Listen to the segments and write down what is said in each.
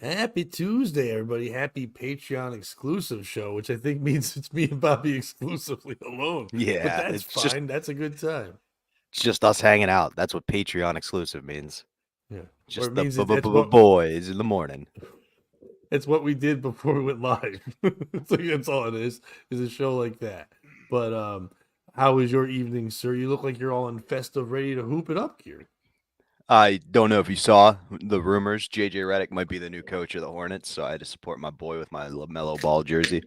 Happy Tuesday, everybody. Happy Patreon exclusive show, which I think means it's me and Bobby exclusively alone. But Yeah, that's fine. That's a good time. it's just us hanging out. That's what Patreon exclusive means. Yeah. Or Just it the means it's what boys in the morning. it's what we did before we went live. It's like that's all it is a show like that. But how was your evening, sir? You look like you're all in festive, ready to hoop it up here. I don't know if you saw the rumors. JJ Redick might be the new coach of the Hornets, so I had to support my boy with my LaMelo Ball jersey.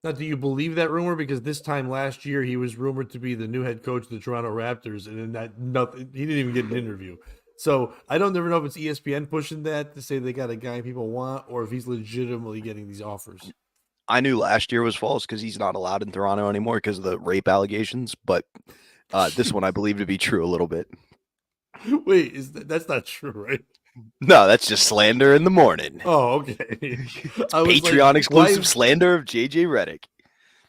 Now, do you believe that rumor? Because this time last year, he was rumored to be the new head coach of the Toronto Raptors, and then that nothing. He didn't even get an interview. So I don't never know if it's ESPN pushing that to say they got a guy people want, or if he's legitimately getting these offers. I knew last year was false because he's not allowed in Toronto anymore because of the rape allegations, but this one I believe to be true a little bit. Wait, that's not true, right? No, that's just slander in the morning. Oh, okay. It's I was like, Patreon why exclusive is slander of JJ Redick.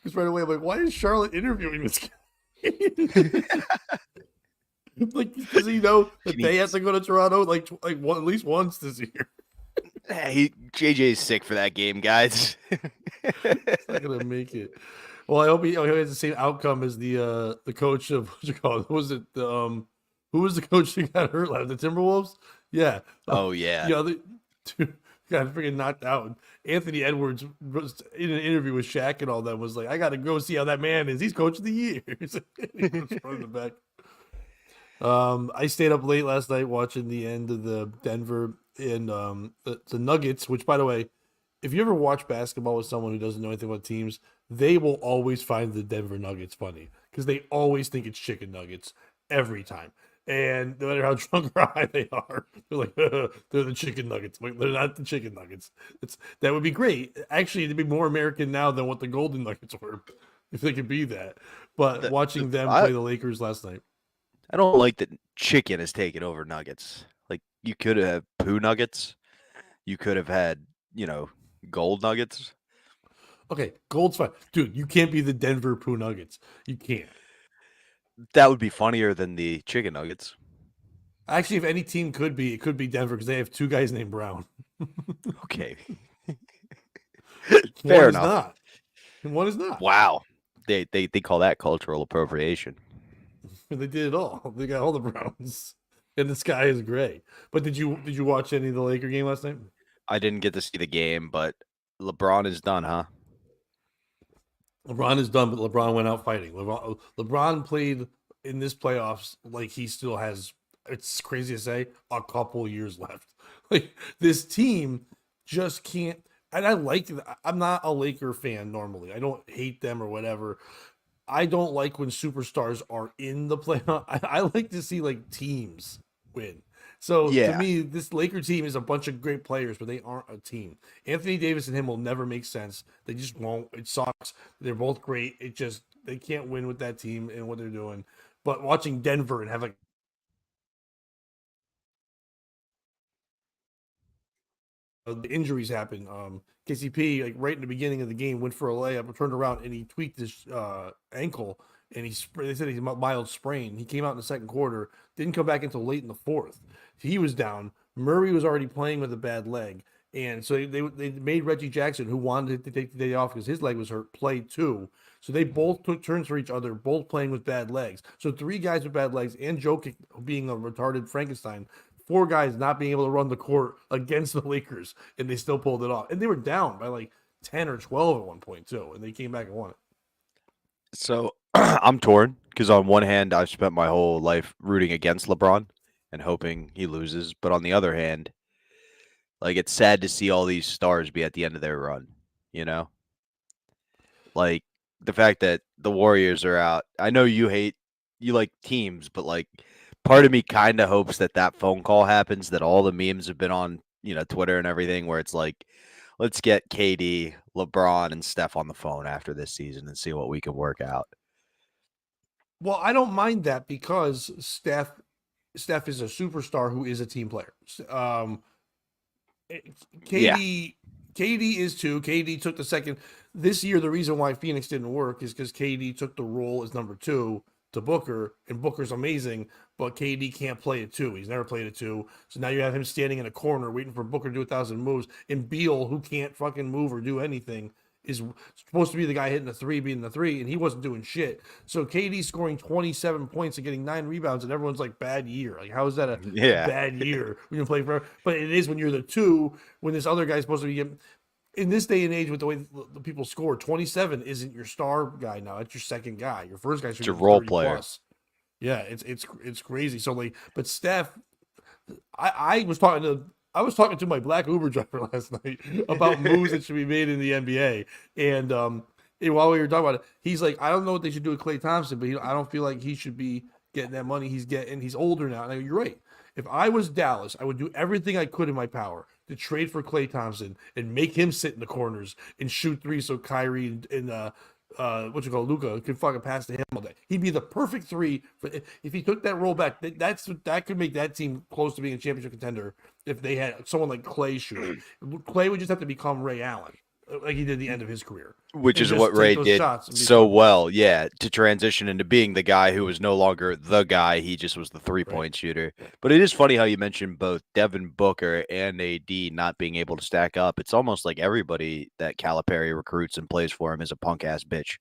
because right away I'm like, why is Charlotte interviewing this guy? Like, does he know that Can he they have to go to Toronto like one, at least once this year? JJ's sick for that game, guys. It's not gonna make it. Well, I hope he has the same outcome as the coach of what you call it. Was it the who was the coach that got hurt last? The Timberwolves? Yeah. Oh yeah. The other two got freaking knocked out. Anthony Edwards was in an interview with Shaq and all that was like, I gotta go see how that man is. He's coach of the year. He was running back. I stayed up late last night watching the end of the Denver and the Nuggets, which by the way, if you ever watch basketball with someone who doesn't know anything about teams, they will always find the Denver Nuggets funny because they always think it's chicken nuggets every time. And no matter how drunk or high they are, they're like, they're the chicken nuggets. Like, they're not the chicken nuggets. It's that would be great. Actually, it'd be more American now than what the Golden Nuggets were, if they could be that. But watching them I play the Lakers last night. I don't like that chicken is taking over nuggets. Like you could have poo nuggets. You could have had, gold nuggets. Okay, Gold's fine. Dude, you can't be the Denver Poo Nuggets. You can't. That would be funnier than the chicken nuggets. Actually, if any team could be, it could be Denver because they have two guys named Brown. Okay. One Fair is enough. not. And one is not. Wow. They call that cultural appropriation. And they did it all. They got all the Browns. And the sky is gray. But did you watch any of the Laker game last night? I didn't get to see the game, but LeBron is done, huh? LeBron is done, but LeBron went out fighting. LeBron played in this playoffs like he still has, it's crazy to say, a couple years left. Like this team just can't. And I'm not a Laker fan normally. I don't hate them or whatever. I don't like when superstars are in the playoff. I like to see like teams win. So to Yeah. me, this Laker team is a bunch of great players, but they aren't a team. Anthony Davis and him will never make sense. They just won't. It sucks. They're both great. It just they can't win with that team and what they're doing. But watching Denver and have like the injuries happen. KCP like right in the beginning of the game went for a layup, turned around and he tweaked his ankle, and they said he's mild sprain. He came out in the second quarter, didn't come back until late in the fourth. He was down. Murray was already playing with a bad leg, and so they made Reggie Jackson, who wanted to take the day off because his leg was hurt, play too. So they both took turns for each other, both playing with bad legs. So three guys with bad legs and Jokic being a retarded Frankenstein, four guys not being able to run the court against the Lakers, and they still pulled it off. And they were down by like 10 or 12 at one point, too, and they came back and won it. So I'm torn because on one hand, I've spent my whole life rooting against LeBron and hoping he loses. But on the other hand, like it's sad to see all these stars be at the end of their run, you know? Like the fact that the Warriors are out. I know you like teams, but like part of me kind of hopes that that phone call happens that all the memes have been on, Twitter and everything where it's like let's get KD, LeBron and Steph on the phone after this season and see what we can work out. Well, I don't mind that because Steph is a superstar who is a team player. Yeah. KD is too. KD took the second this year. The reason why Phoenix didn't work is because KD took the role as number two to Booker, and Booker's amazing, but KD can't play it 2. He's never played it 2. So now you have him standing in a corner waiting for Booker to do 1,000 moves. And Beal, who can't fucking move or do anything, is supposed to be the guy hitting the 3, being the 3, and he wasn't doing shit. So KD scoring 27 points and getting 9 rebounds, and everyone's like, bad year. Like, how is that a Yeah. bad year when you're playing forever? But it is when you're the 2, when this other guy's supposed to be getting. In this day and age, with the way the people score, 27 isn't your star guy now. That's your second guy. Your first guy should It's be a role 30 player. plus. Yeah, it's crazy. So like, but Steph, I was talking to my black Uber driver last night about moves that should be made in the NBA, and while we were talking about it, he's like, I don't know what they should do with Klay Thompson, but I don't feel like he should be getting that money he's getting. He's older now. And I go, you're right. If I was Dallas, I would do everything I could in my power to trade for Klay Thompson and make him sit in the corners and shoot threes so Kyrie and Luca could fucking pass to him all day. He'd be the perfect 3 for if he took that role back. That could make that team close to being a championship contender if they had someone like Klay shooting. Klay would just have to become Ray Allen, like he did at the end of his career, Which and is just what take Ray those did shots and be so fun. well, yeah, to transition into being the guy who was no longer the guy. He just was the 3-point shooter. But it is funny how you mentioned both Devin Booker and AD not being able to stack up. It's almost like everybody that Calipari recruits and plays for him is a punk-ass bitch.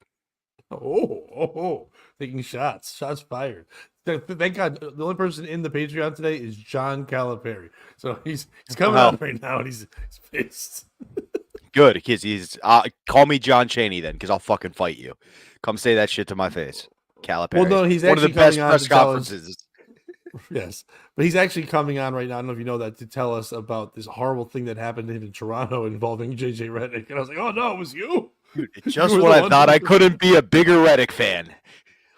Taking shots fired. Thank God, the only person in the Patreon today is John Calipari. So he's coming Well, on right now, and he's pissed. good, because he's call me John Chaney then, because I'll fucking fight you. Come say that shit to my face, Calipari. Well, no, he's one of the actually best coming on press to tell us. conferences. Yes, but he's actually coming on right now. I don't know if you know that, to tell us about this horrible thing that happened to him in Toronto involving JJ Redick. And I was like, oh no, it was you. Dude, You just were when the I one thought who- I couldn't be a bigger Redick fan.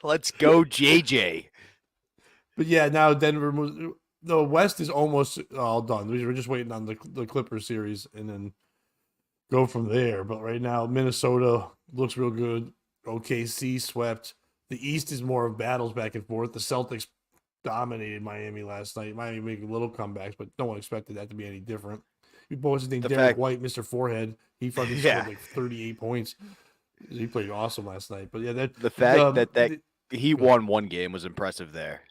Let's go, JJ. But yeah, now Denver moves. The West is almost all done. We're just waiting on the Clippers series and then go from there. But right now, Minnesota looks real good. OKC swept. The East is more of battles back and forth. The Celtics dominated Miami last night. Miami making little comebacks, but no one expected that to be any different. What was his name? The Derek fact- White, Mr. Forehead. He fucking Yeah. scored like 38 points. He played awesome last night. But yeah, The fact that he won one game was impressive there.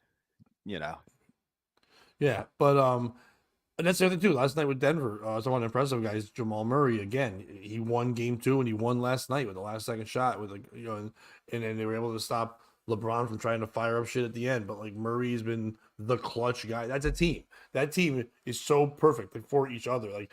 You know. yeah, but and that's the other thing too. Last night with Denver, someone impressive guys, Jamal Murray again. He won game 2 and he won last night with the last second shot with and then they were able to stop LeBron from trying to fire up shit at the end. But like Murray's been the clutch guy. That's a team. That team is so perfect for each other. Like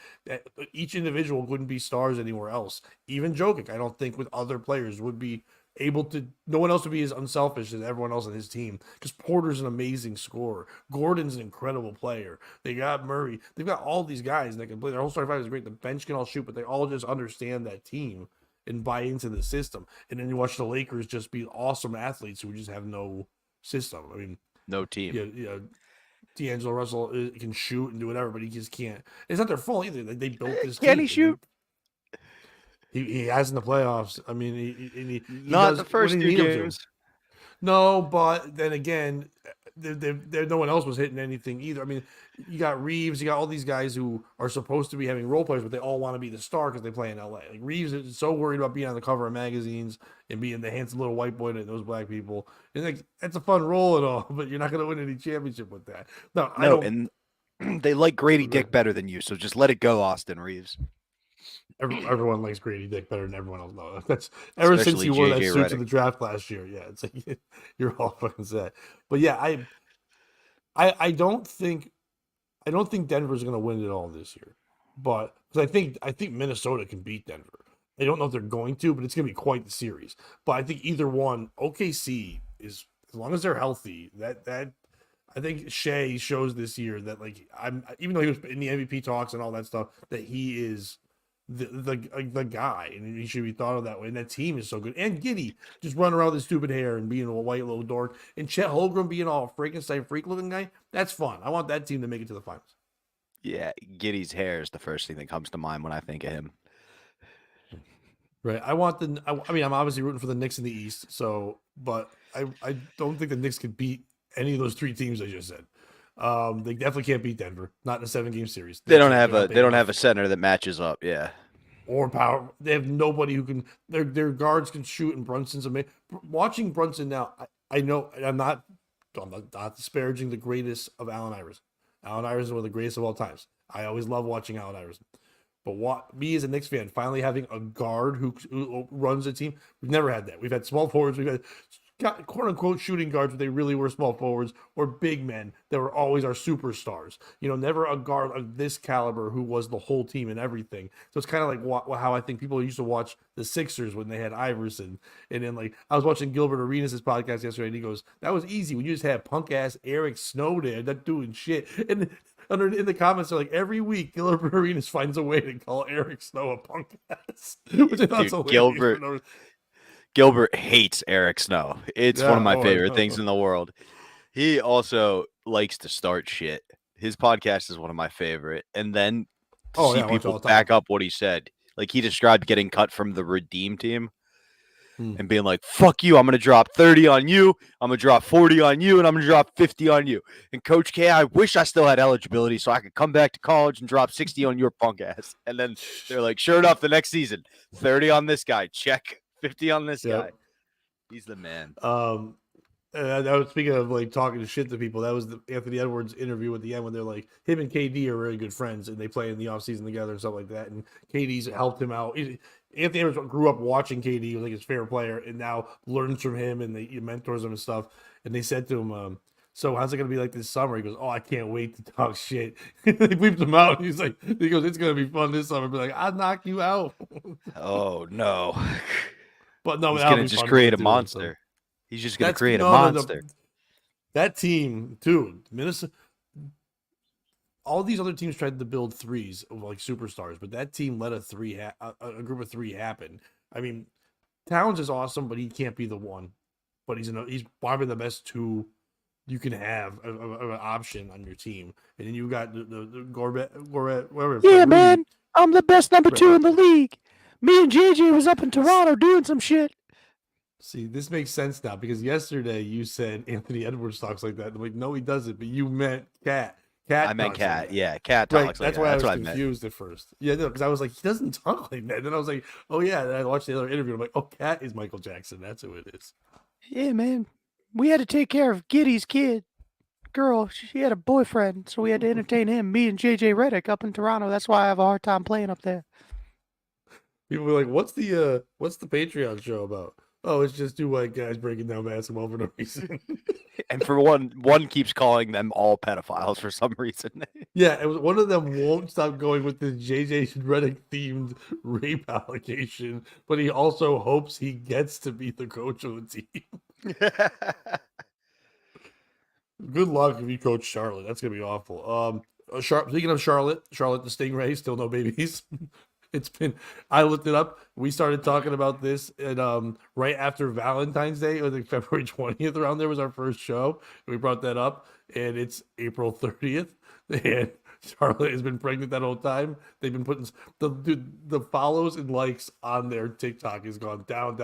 each individual wouldn't be stars anywhere else. Even Jokic, I don't think with other players would be able to. No one else would be as unselfish as everyone else on his team. Because Porter's an amazing scorer. Gordon's an incredible player. They got Murray. They've got all these guys that can play. Their whole starting five is great. The bench can all shoot, but they all just understand that team and buy into the system. And then you watch the Lakers just be awesome athletes who just have no system. I mean, No team. yeah. D'Angelo Russell can shoot and do whatever, but he just can't. It's not their fault either. They built this. Can team. he shoot? He has in the playoffs. I mean, he Not does the first when 2 you need him to. games. No, but then again, no one else was hitting anything either. I mean, you got Reeves, you got all these guys who are supposed to be having role players, but they all want to be the star because they play in LA. Like Reeves is so worried about being on the cover of magazines and being the handsome little white boy to those black people. And like that's a fun role and all, but you're not going to win any championship with that. No, I don't. And they like Grady Dick better than you, so just let it go, Austin Reeves. Everyone likes Grady Dick better than everyone else. No, that's ever since Especially he wore that JJ suit to Redick. the draft last year. Yeah, it's like you're all fucking set. But yeah, I don't think Denver's going to win it all this year. But because I think Minnesota can beat Denver. I don't know if they're going to, but it's going to be quite the series. But I think either one, OKC is, as long as they're healthy, that I think Shea shows this year that like even though he was in the MVP talks and all that stuff, that he is the guy, and he should be thought of that way. And that team is so good. And Giddy just running around with his stupid hair and being a white little dork, and Chet Holmgren being all Frankenstein freak looking guy. That's fun. I want that team to make it to the finals. Yeah, Giddy's hair is the first thing that comes to mind when I think of him. Right. I want I mean, I'm obviously rooting for the Knicks in the East. So, but I don't think the Knicks could beat any of those 3 teams I just said. They definitely can't beat Denver. Not in a 7-game series. They don't have a center that matches up. Yeah. Or power. They have nobody who can. Their guards can shoot, and Brunson's amazing. Watching Brunson now, I know I'm not I'm not disparaging the greatest of Allen Iverson. Allen Iverson is one of the greatest of all times. I always love watching Allen Iverson. But what me as a Knicks fan, finally having a guard who runs a team, we've never had that. We've had small forwards, we've had quote unquote shooting guards, but they really were small forwards, or big men that were always our superstars. Never a guard of this caliber who was the whole team and everything. So it's kind of like how I think people used to watch the Sixers when they had Iverson. And then, like, I was watching Gilbert Arenas' podcast yesterday, and he goes, "That was easy when you just had punk ass Eric Snow there, not doing shit." And in the comments, they're like, every week Gilbert Arenas finds a way to call Eric Snow a punk ass, which I thought's hilarious. Gilbert hates Eric Snow. It's one of my favorite things in the world. He also likes to start shit. His podcast is one of my favorite. And then to see people back up what he said. Like, he described getting cut from the Redeem team and being like, fuck you, I'm going to drop 30 on you, I'm going to drop 40 on you, and I'm going to drop 50 on you. And Coach K, I wish I still had eligibility so I could come back to college and drop 60 on your punk ass. And then they're like, sure enough, the next season, 30 on this guy, check, 50 on this guy. He's the man. I was speaking of like talking shit to people. That was the Anthony Edwards interview at the end when they're like, him and KD are really good friends and they play in the offseason together and stuff like that. And KD's helped him out. Anthony Edwards grew up watching KD, he was like his favorite player, and now learns from him and he mentors him and stuff. And they said to him, so how's it gonna be like this summer? He goes, oh, I can't wait to talk shit. They bleeped him out. He goes, it's gonna be fun this summer. Be like, I'll knock you out. Oh no. But no, he's gonna just create a monster. He's just going to create a monster. That team, dude, Minnesota, all these other teams tried to build threes of like superstars, but that team let a group of three happen. I mean, Towns is awesome, but he can't be the one. But he's probably the best two you can have of an option on your team. And then you got the Gorbet, whatever. Yeah, man, I'm the best number 2 in the league. Me and JJ was up in Toronto doing some shit. See, this makes sense now because yesterday you said Anthony Edwards talks like that. I'm like, no, he doesn't. But you meant Cat. I meant Cat. Like yeah, Cat talks like that. That's why I was confused at first. Yeah, no, because I was like, he doesn't talk like that. Then I was like, oh yeah. Then I watched the other interview. I'm like, oh, Cat is Michael Jackson. That's who it is. Yeah, man. We had to take care of Giddy's kid. Girl, she had a boyfriend, so we had to entertain him. Me and JJ Redick up in Toronto. That's why I have a hard time playing up there. People were like, what's the Patreon show about? Oh, it's just two white guys breaking down basketball for no reason. And for one keeps calling them all pedophiles for some reason. Yeah, it was one of them won't stop going with the JJ Redick themed rape allegation, but he also hopes he gets to be the coach of the team. Good luck if you coach Charlotte. That's gonna be awful. Speaking of Charlotte, the Stingrays still no babies. I looked it up. We started talking about this and right after Valentine's Day, or like February 20th around there was our first show. We brought that up, and it's April 30th. And Charlotte has been pregnant that whole time. They've been putting the follows and likes on their TikTok has gone down.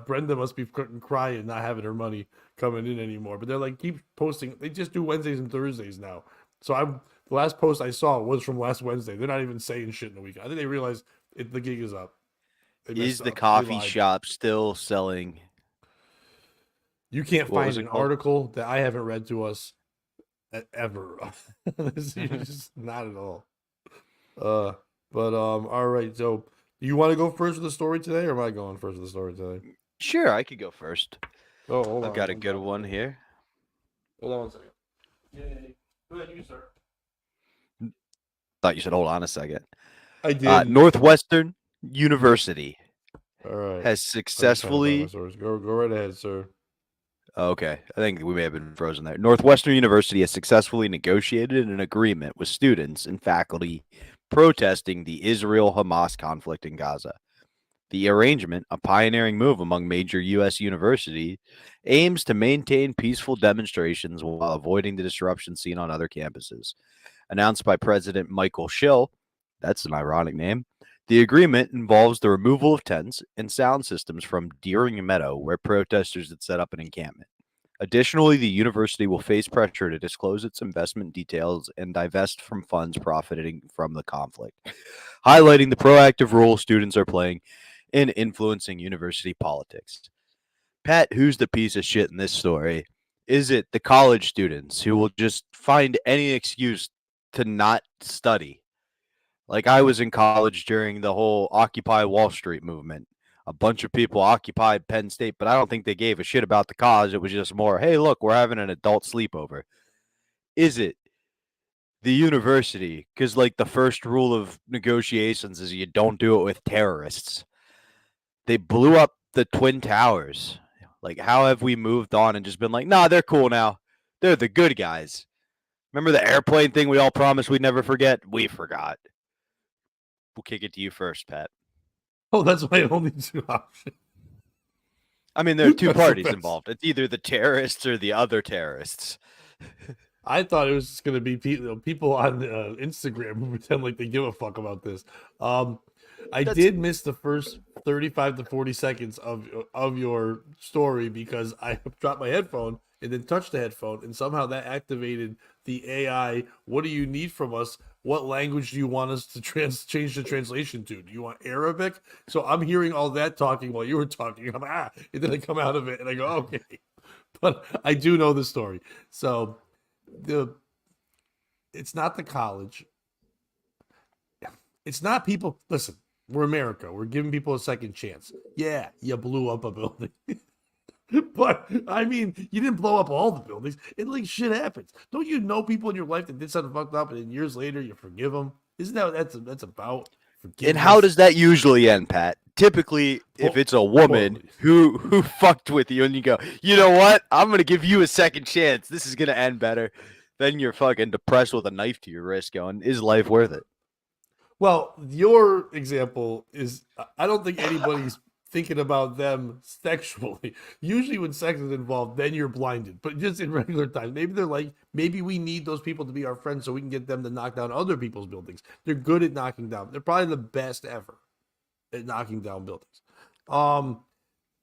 Brenda must be crying not having her money coming in anymore. But they're like, keep posting. They just do Wednesdays and Thursdays now. So the last post I saw was from last Wednesday. They're not even saying shit in the week. I think they realized the gig is up. Is the coffee shop still selling? You can't find an article that I haven't read to us ever. This is just not at all. But all right. So, do you want to go first with the story today, or am I going first with the story today? Sure, I could go first. Oh, hold on. I've got a good one here. Hold on 1 second. Yay. Go ahead, you start. Thought you said hold on a second. I did. Northwestern University has successfully go right ahead, sir. Okay, I think we may have been frozen there. Northwestern University has successfully negotiated an agreement with students and faculty protesting the Israel-Hamas conflict in Gaza. The arrangement, a pioneering move among major U.S. universities, aims to maintain peaceful demonstrations while avoiding the disruption seen on other campuses. Announced by President Michael Schill, that's an ironic name, the agreement involves the removal of tents and sound systems from Deering Meadow, where protesters had set up an encampment. Additionally, the university will face pressure to disclose its investment details and divest from funds profiting from the conflict, highlighting the proactive role students are playing in influencing university politics. Pat, who's the piece of shit in this story, Is it the college students who will just find any excuse to not study? Like I was in college during the whole Occupy Wall Street movement. A bunch of people occupied Penn State, but I don't think they gave a shit about the cause. It was just more, hey, look, we're having an adult sleepover. Is it the university? Because, like, the first rule of negotiations is you don't do it with terrorists. They blew up the Twin Towers. Like, how have we moved on and just been like, nah, they're cool now. They're the good guys. Remember the airplane thing we all promised we'd never forget? We forgot. We'll kick it to you first, Pat. Oh, that's my only two options. I mean, there are two That's the parties best. involved. It's either the terrorists or the other terrorists. I thought it was just going to be people on Instagram who pretend like they give a fuck about this. I did miss the first 35 to 40 seconds of your story because I dropped my headphone and then touched the headphone, and somehow that activated the AI. What do you need from us? What language do you want us to change the translation to? Do you want Arabic? So I'm hearing all that talking while you were talking. I'm and then I come out of it and I go, okay. But I do know the story. So it's not the college. It's not people. Listen, we're America. We're giving people a second chance. Yeah, you blew up a building. But I mean, you didn't blow up all the buildings. It like shit happens. Don't you know people in your life that did something fucked up, and then years later you forgive them? Isn't that what that's about? Forgiveness. And how does that usually end, Pat? Typically, if it's a woman who fucked with you and you go, you know what? I'm going to give you a second chance. This is going to end better. Then you're fucking depressed with a knife to your wrist going, is life worth it? Well, your example is, I don't think anybody's thinking about them sexually. Usually when sex is involved, then you're blinded. But just in regular time, maybe they're like, maybe we need those people to be our friends so we can get them to knock down other people's buildings. They're good at knocking down. They're probably the best ever at knocking down buildings.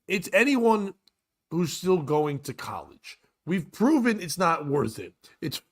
It's anyone who's still going to college. We've proven it's not worth it. It's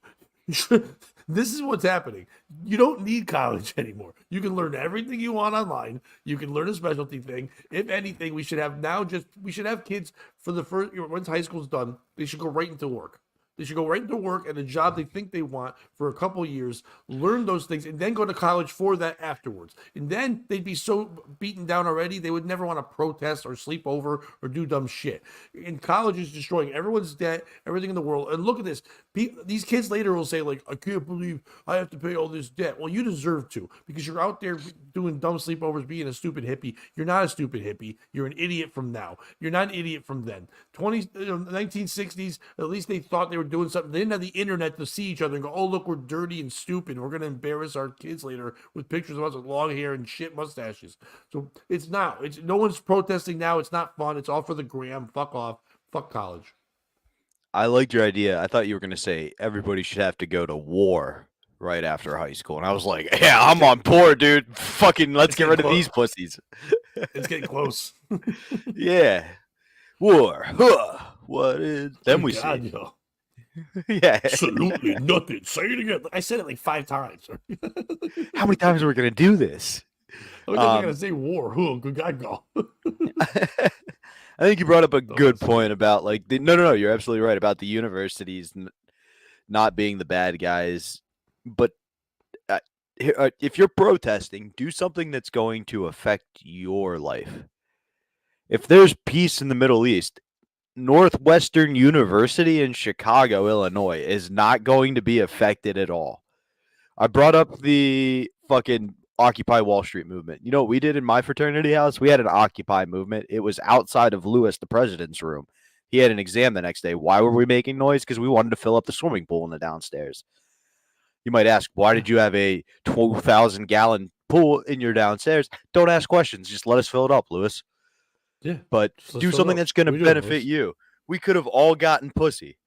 this is what's happening. You don't need college anymore. You can learn everything you want online. You can learn a specialty thing. If anything, we should have kids for the first, once high school's done, they should go right into work. They should go right into work and a job they think they want for a couple years, learn those things, and then go to college for that afterwards. And then they'd be so beaten down already, they would never want to protest or sleep over or do dumb shit. And college is destroying everyone's debt, everything in the world. And look at this. These kids later will say, like, I can't believe I have to pay all this debt. Well, you deserve to, because you're out there doing dumb sleepovers, being a stupid hippie. You're not a stupid hippie. You're an idiot from now. You're not an idiot from then. 1960s, at least they thought they were doing something. They didn't have the internet to see each other and go, oh, look, we're dirty and stupid. We're going to embarrass our kids later with pictures of us with long hair and shit mustaches. So it's now. No one's protesting now. It's not fun. It's all for the gram. Fuck off. Fuck college. I liked your idea. I thought you were going to say everybody should have to go to war right after high school. And I was like, yeah, I'm on board, dude. Fucking let's get rid of these pussies. It's getting close. Yeah. War. Huh. What is... Then we God, see. yo. Yeah. Absolutely nothing. Say it again. I said it like 5 times. How many times are we going to do this? I was going to say war. Oh, good God, go. I think you brought up a good point about like no, you're absolutely right about the universities not being the bad guys. But if you're protesting, do something that's going to affect your life. If there's peace in the Middle East, Northwestern University in Chicago, Illinois is not going to be affected at all. I brought up the fucking Occupy Wall Street movement. You know what we did in my fraternity house? We had an Occupy movement. It was outside of Lewis, the president's room. He had an exam the next day. Why were we making noise? Because we wanted to fill up the swimming pool in the downstairs. You might ask, why did you have a 12,000-gallon pool in your downstairs? Don't ask questions. Just let us fill it up, Lewis. Yeah. But do something that's going to benefit you. We could have all gotten pussy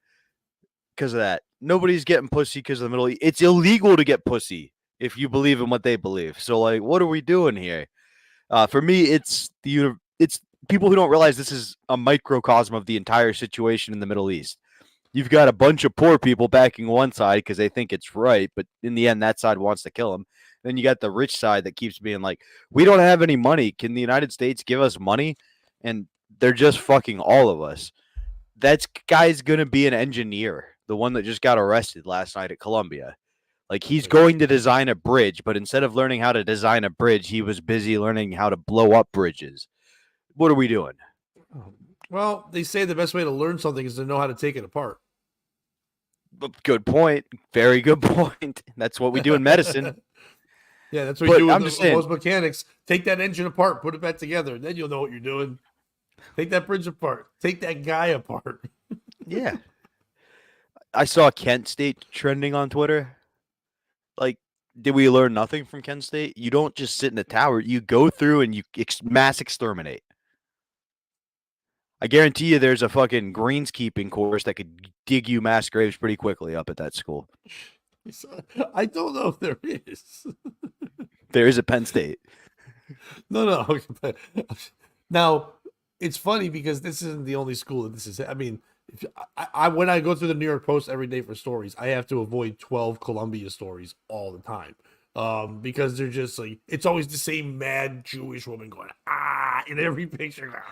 because of that. Nobody's getting pussy because of the Middle East. It's illegal to get pussy if you believe in what they believe. So, like, what are we doing here? For me, it's people who don't realize this is a microcosm of the entire situation in the Middle East. You've got a bunch of poor people backing one side because they think it's right, but in the end, that side wants to kill them. Then you got the rich side that keeps being like, we don't have any money. Can the United States give us money? And they're just fucking all of us. That guy's gonna be an engineer, the one that just got arrested last night at Columbia. Like he's going to design a bridge, but instead of learning how to design a bridge, he was busy learning how to blow up bridges. What are we doing? Well, they say the best way to learn something is to know how to take it apart. Good point. Very good point. That's what we do in medicine. Yeah, that's what we do I'm with just saying, most mechanics. Take that engine apart, put it back together, then you'll know what you're doing. Take that bridge apart. Take that guy apart. yeah. I saw Kent State trending on Twitter. Like, did we learn nothing from Kent State? You don't just sit in a tower. You go through and you mass exterminate. I guarantee you there's a fucking greenskeeping course that could dig you mass graves pretty quickly up at that school. I don't know if there is. There is a Penn State. No. Now, it's funny because this isn't the only school that this is. I mean, if I when I go through the New York Post every day for stories, I have to avoid 12 Columbia stories all the time. Because they're just like, it's always the same mad Jewish woman going, in every picture,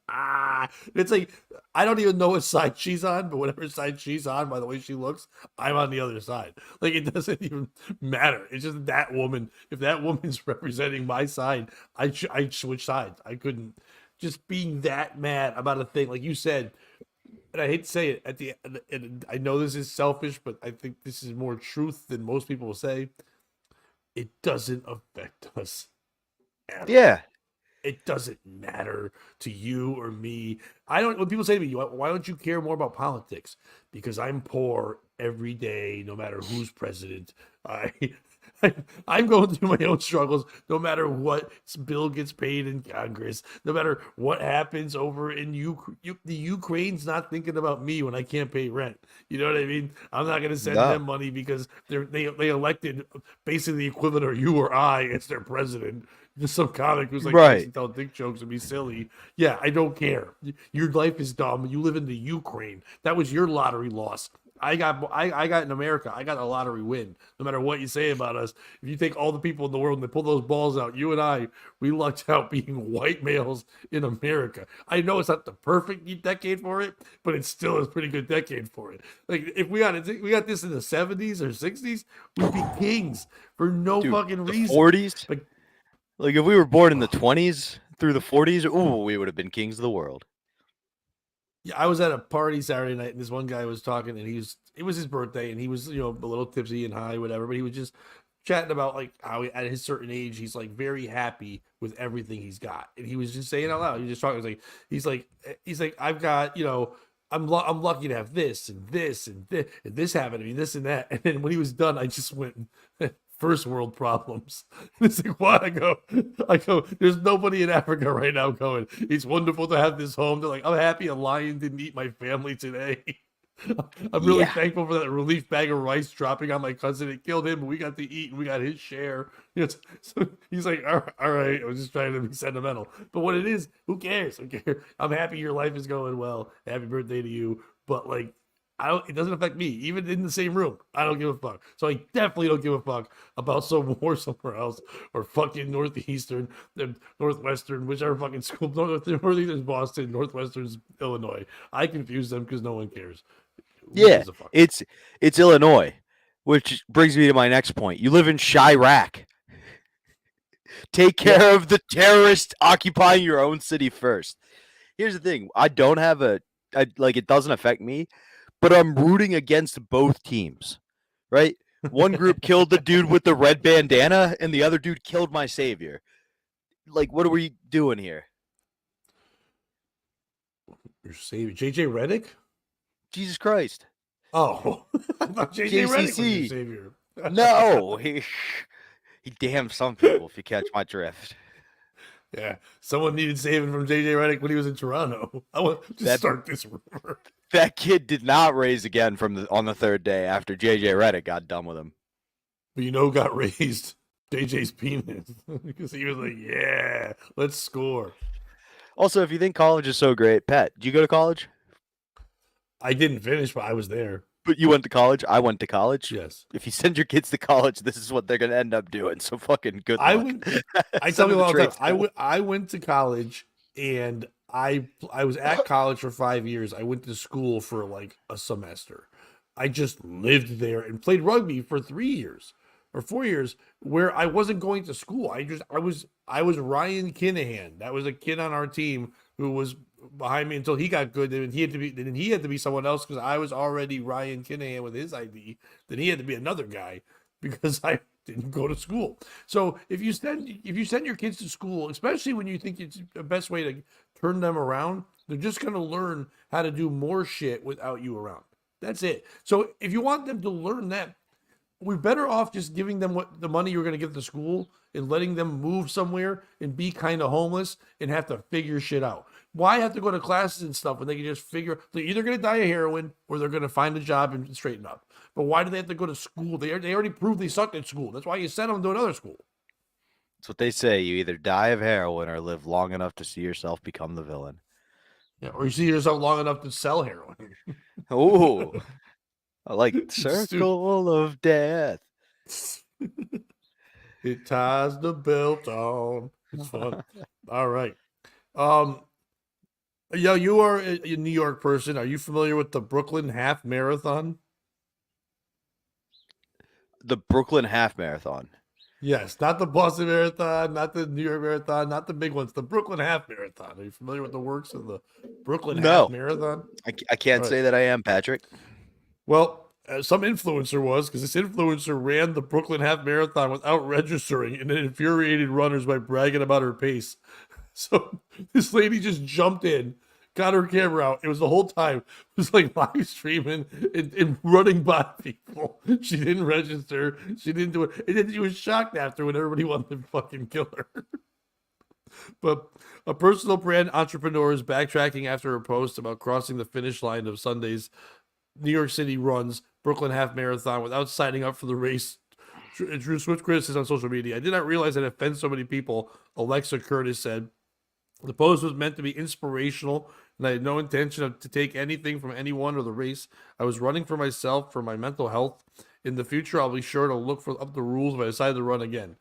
yeah, It's like, I don't even know what side she's on, but whatever side she's on, by the way she looks, I'm on the other side. Like, it doesn't even matter. It's just that woman. If that woman's representing my side, I'd switch sides. I couldn't, just being that mad about a thing, like you said, and I hate to say it at the end, and I know this is selfish, but I think this is more truth than most people will say. It doesn't affect us. Yeah. It doesn't matter to you or me. I don't. When people say to me, "Why don't you care more about politics?" Because I'm poor every day, no matter who's president. I'm going through my own struggles, no matter what bill gets paid in Congress, no matter what happens over in the Ukraine's not thinking about me when I can't pay rent. You know what I mean? I'm not going to send them money because they elected basically the equivalent of you or I as their president. Just some comic who's like, likes to tell dick jokes and be silly. Yeah, I don't care. Your life is dumb. You live in the Ukraine. That was your lottery loss. I got in America. I got a lottery win. No matter what you say about us, if you take all the people in the world and they pull those balls out, you and we lucked out being white males in America. I know it's not the perfect decade for it, but it's still a pretty good decade for it. Like if we got this in the 70s or 60s, we'd be kings for no fucking reason. 40s. Like if we were born in the 20s through the 40s, ooh, we would have been kings of the world. Yeah, I was at a party Saturday night, and this one guy was talking, and it was his birthday, and he was, a little tipsy and high, whatever, but he was just chatting about like how at his certain age he's like very happy with everything he's got, and he was just saying out loud. He was just talking. He's like I've got, I'm lucky to have this and this and this happened to me, this and that. And then when he was done, I just went, first world problems. It's like, what? I go, there's nobody in Africa right now going, it's wonderful to have this home. They're like, I'm happy a lion didn't eat my family today. I'm really thankful for that relief bag of rice dropping on my cousin. It killed him, but we got to eat and we got his share. So he's like, all right, I was just trying to be sentimental. But what it is, who cares? I'm happy your life is going well. Happy birthday to you. But like, it doesn't affect me, even in the same room. I don't give a fuck. So I definitely don't give a fuck about some war somewhere else or fucking Northeastern, Northwestern, whichever fucking school. Northeastern's Boston, Northwestern's Illinois. I confuse them because no one cares. Yeah, it's Illinois, which brings me to my next point. You live in Chirac. Take care of the terrorists occupying your own city first. Here's the thing. I don't have it doesn't affect me, but I'm rooting against both teams, right? One group killed the dude with the red bandana, and the other dude killed my savior. Like, what are we doing here? Your savior, JJ Redick? Jesus Christ! Oh, I thought JJ Redick was your savior. No, he damned some people. If you catch my drift. Yeah, someone needed saving from JJ Redick when he was in Toronto. I want to start this rumor. That kid did not raise again on the third day after JJ Redick got done with him. But who got raised? JJ's penis. Because he was like, yeah, let's score. Also, if you think college is so great, Pat, did you go to college? I didn't finish, but I was there. But you went to college? I went to college? Yes. If you send your kids to college, this is what they're going to end up doing. So fucking good luck. I tell you all the time, I went to college, and I was at college for 5 years. I went to school for like a semester. I just lived there and played rugby for 3 years or 4 years where I wasn't going to school. I was Ryan Kinahan. That was a kid on our team who was behind me until he got good. Then he had to be someone else because I was already Ryan Kinahan with his ID. Then he had to be another guy because I didn't go to school. So if you send your kids to school, especially when you think it's the best way to turn them around, they're just going to learn how to do more shit without you around. That's it. So if you want them to learn that, we're better off just giving them what the money you're going to give to school and letting them move somewhere and be kind of homeless and have to figure shit out. Why have to go to classes and stuff when they can just figure they're either going to die of heroin or they're going to find a job and straighten up? But why do they have to go to school? They already proved they sucked at school. That's why you sent them to another school. That's what they say. You either die of heroin or live long enough to see yourself become the villain. Yeah, or you see yourself long enough to sell heroin. Oh, I like Stupid. circle of death. It ties the belt on. It's fun. All right. Um, yeah, you are a New York person. Are you familiar with the Brooklyn Half Marathon? The Brooklyn Half Marathon. Yes, not the Boston Marathon, not the New York Marathon, not the big ones. The Brooklyn Half Marathon. Are you familiar with the works of the Brooklyn Half No, Marathon? I All can't right. say that I am, Patrick. Well, some influencer was because this influencer ran the Brooklyn Half Marathon without registering and it infuriated runners by bragging about her pace. So this lady just jumped in, got her camera out. It was the whole time. It was like live streaming and running by people. She didn't register. She didn't do it. And then she was shocked after when everybody wanted to fucking kill her. But a personal brand entrepreneur is backtracking after her post about crossing the finish line of Sunday's New York City runs Brooklyn Half Marathon without signing up for the race. Drew swift criticism on social media. I did not realize it offends so many people, Alexa Curtis said. The post was meant to be inspirational, and I had no intention to take anything from anyone or the race. I was running for myself, for my mental health. In the future, I'll be sure to look for up the rules if I decide to run again.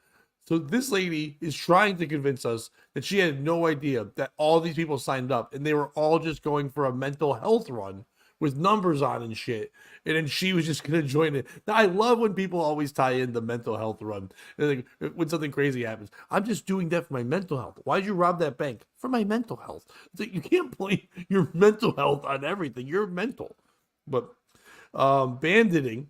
So this lady is trying to convince us that she had no idea that all these people signed up and they were all just going for a mental health run with numbers on and shit. And then she was just gonna join it. Now I love when people always tie in the mental health run. Like, when something crazy happens, I'm just doing that for my mental health. Why'd you rob that bank? For my mental health. It's like, you can't blame your mental health on everything. You're mental. But banditing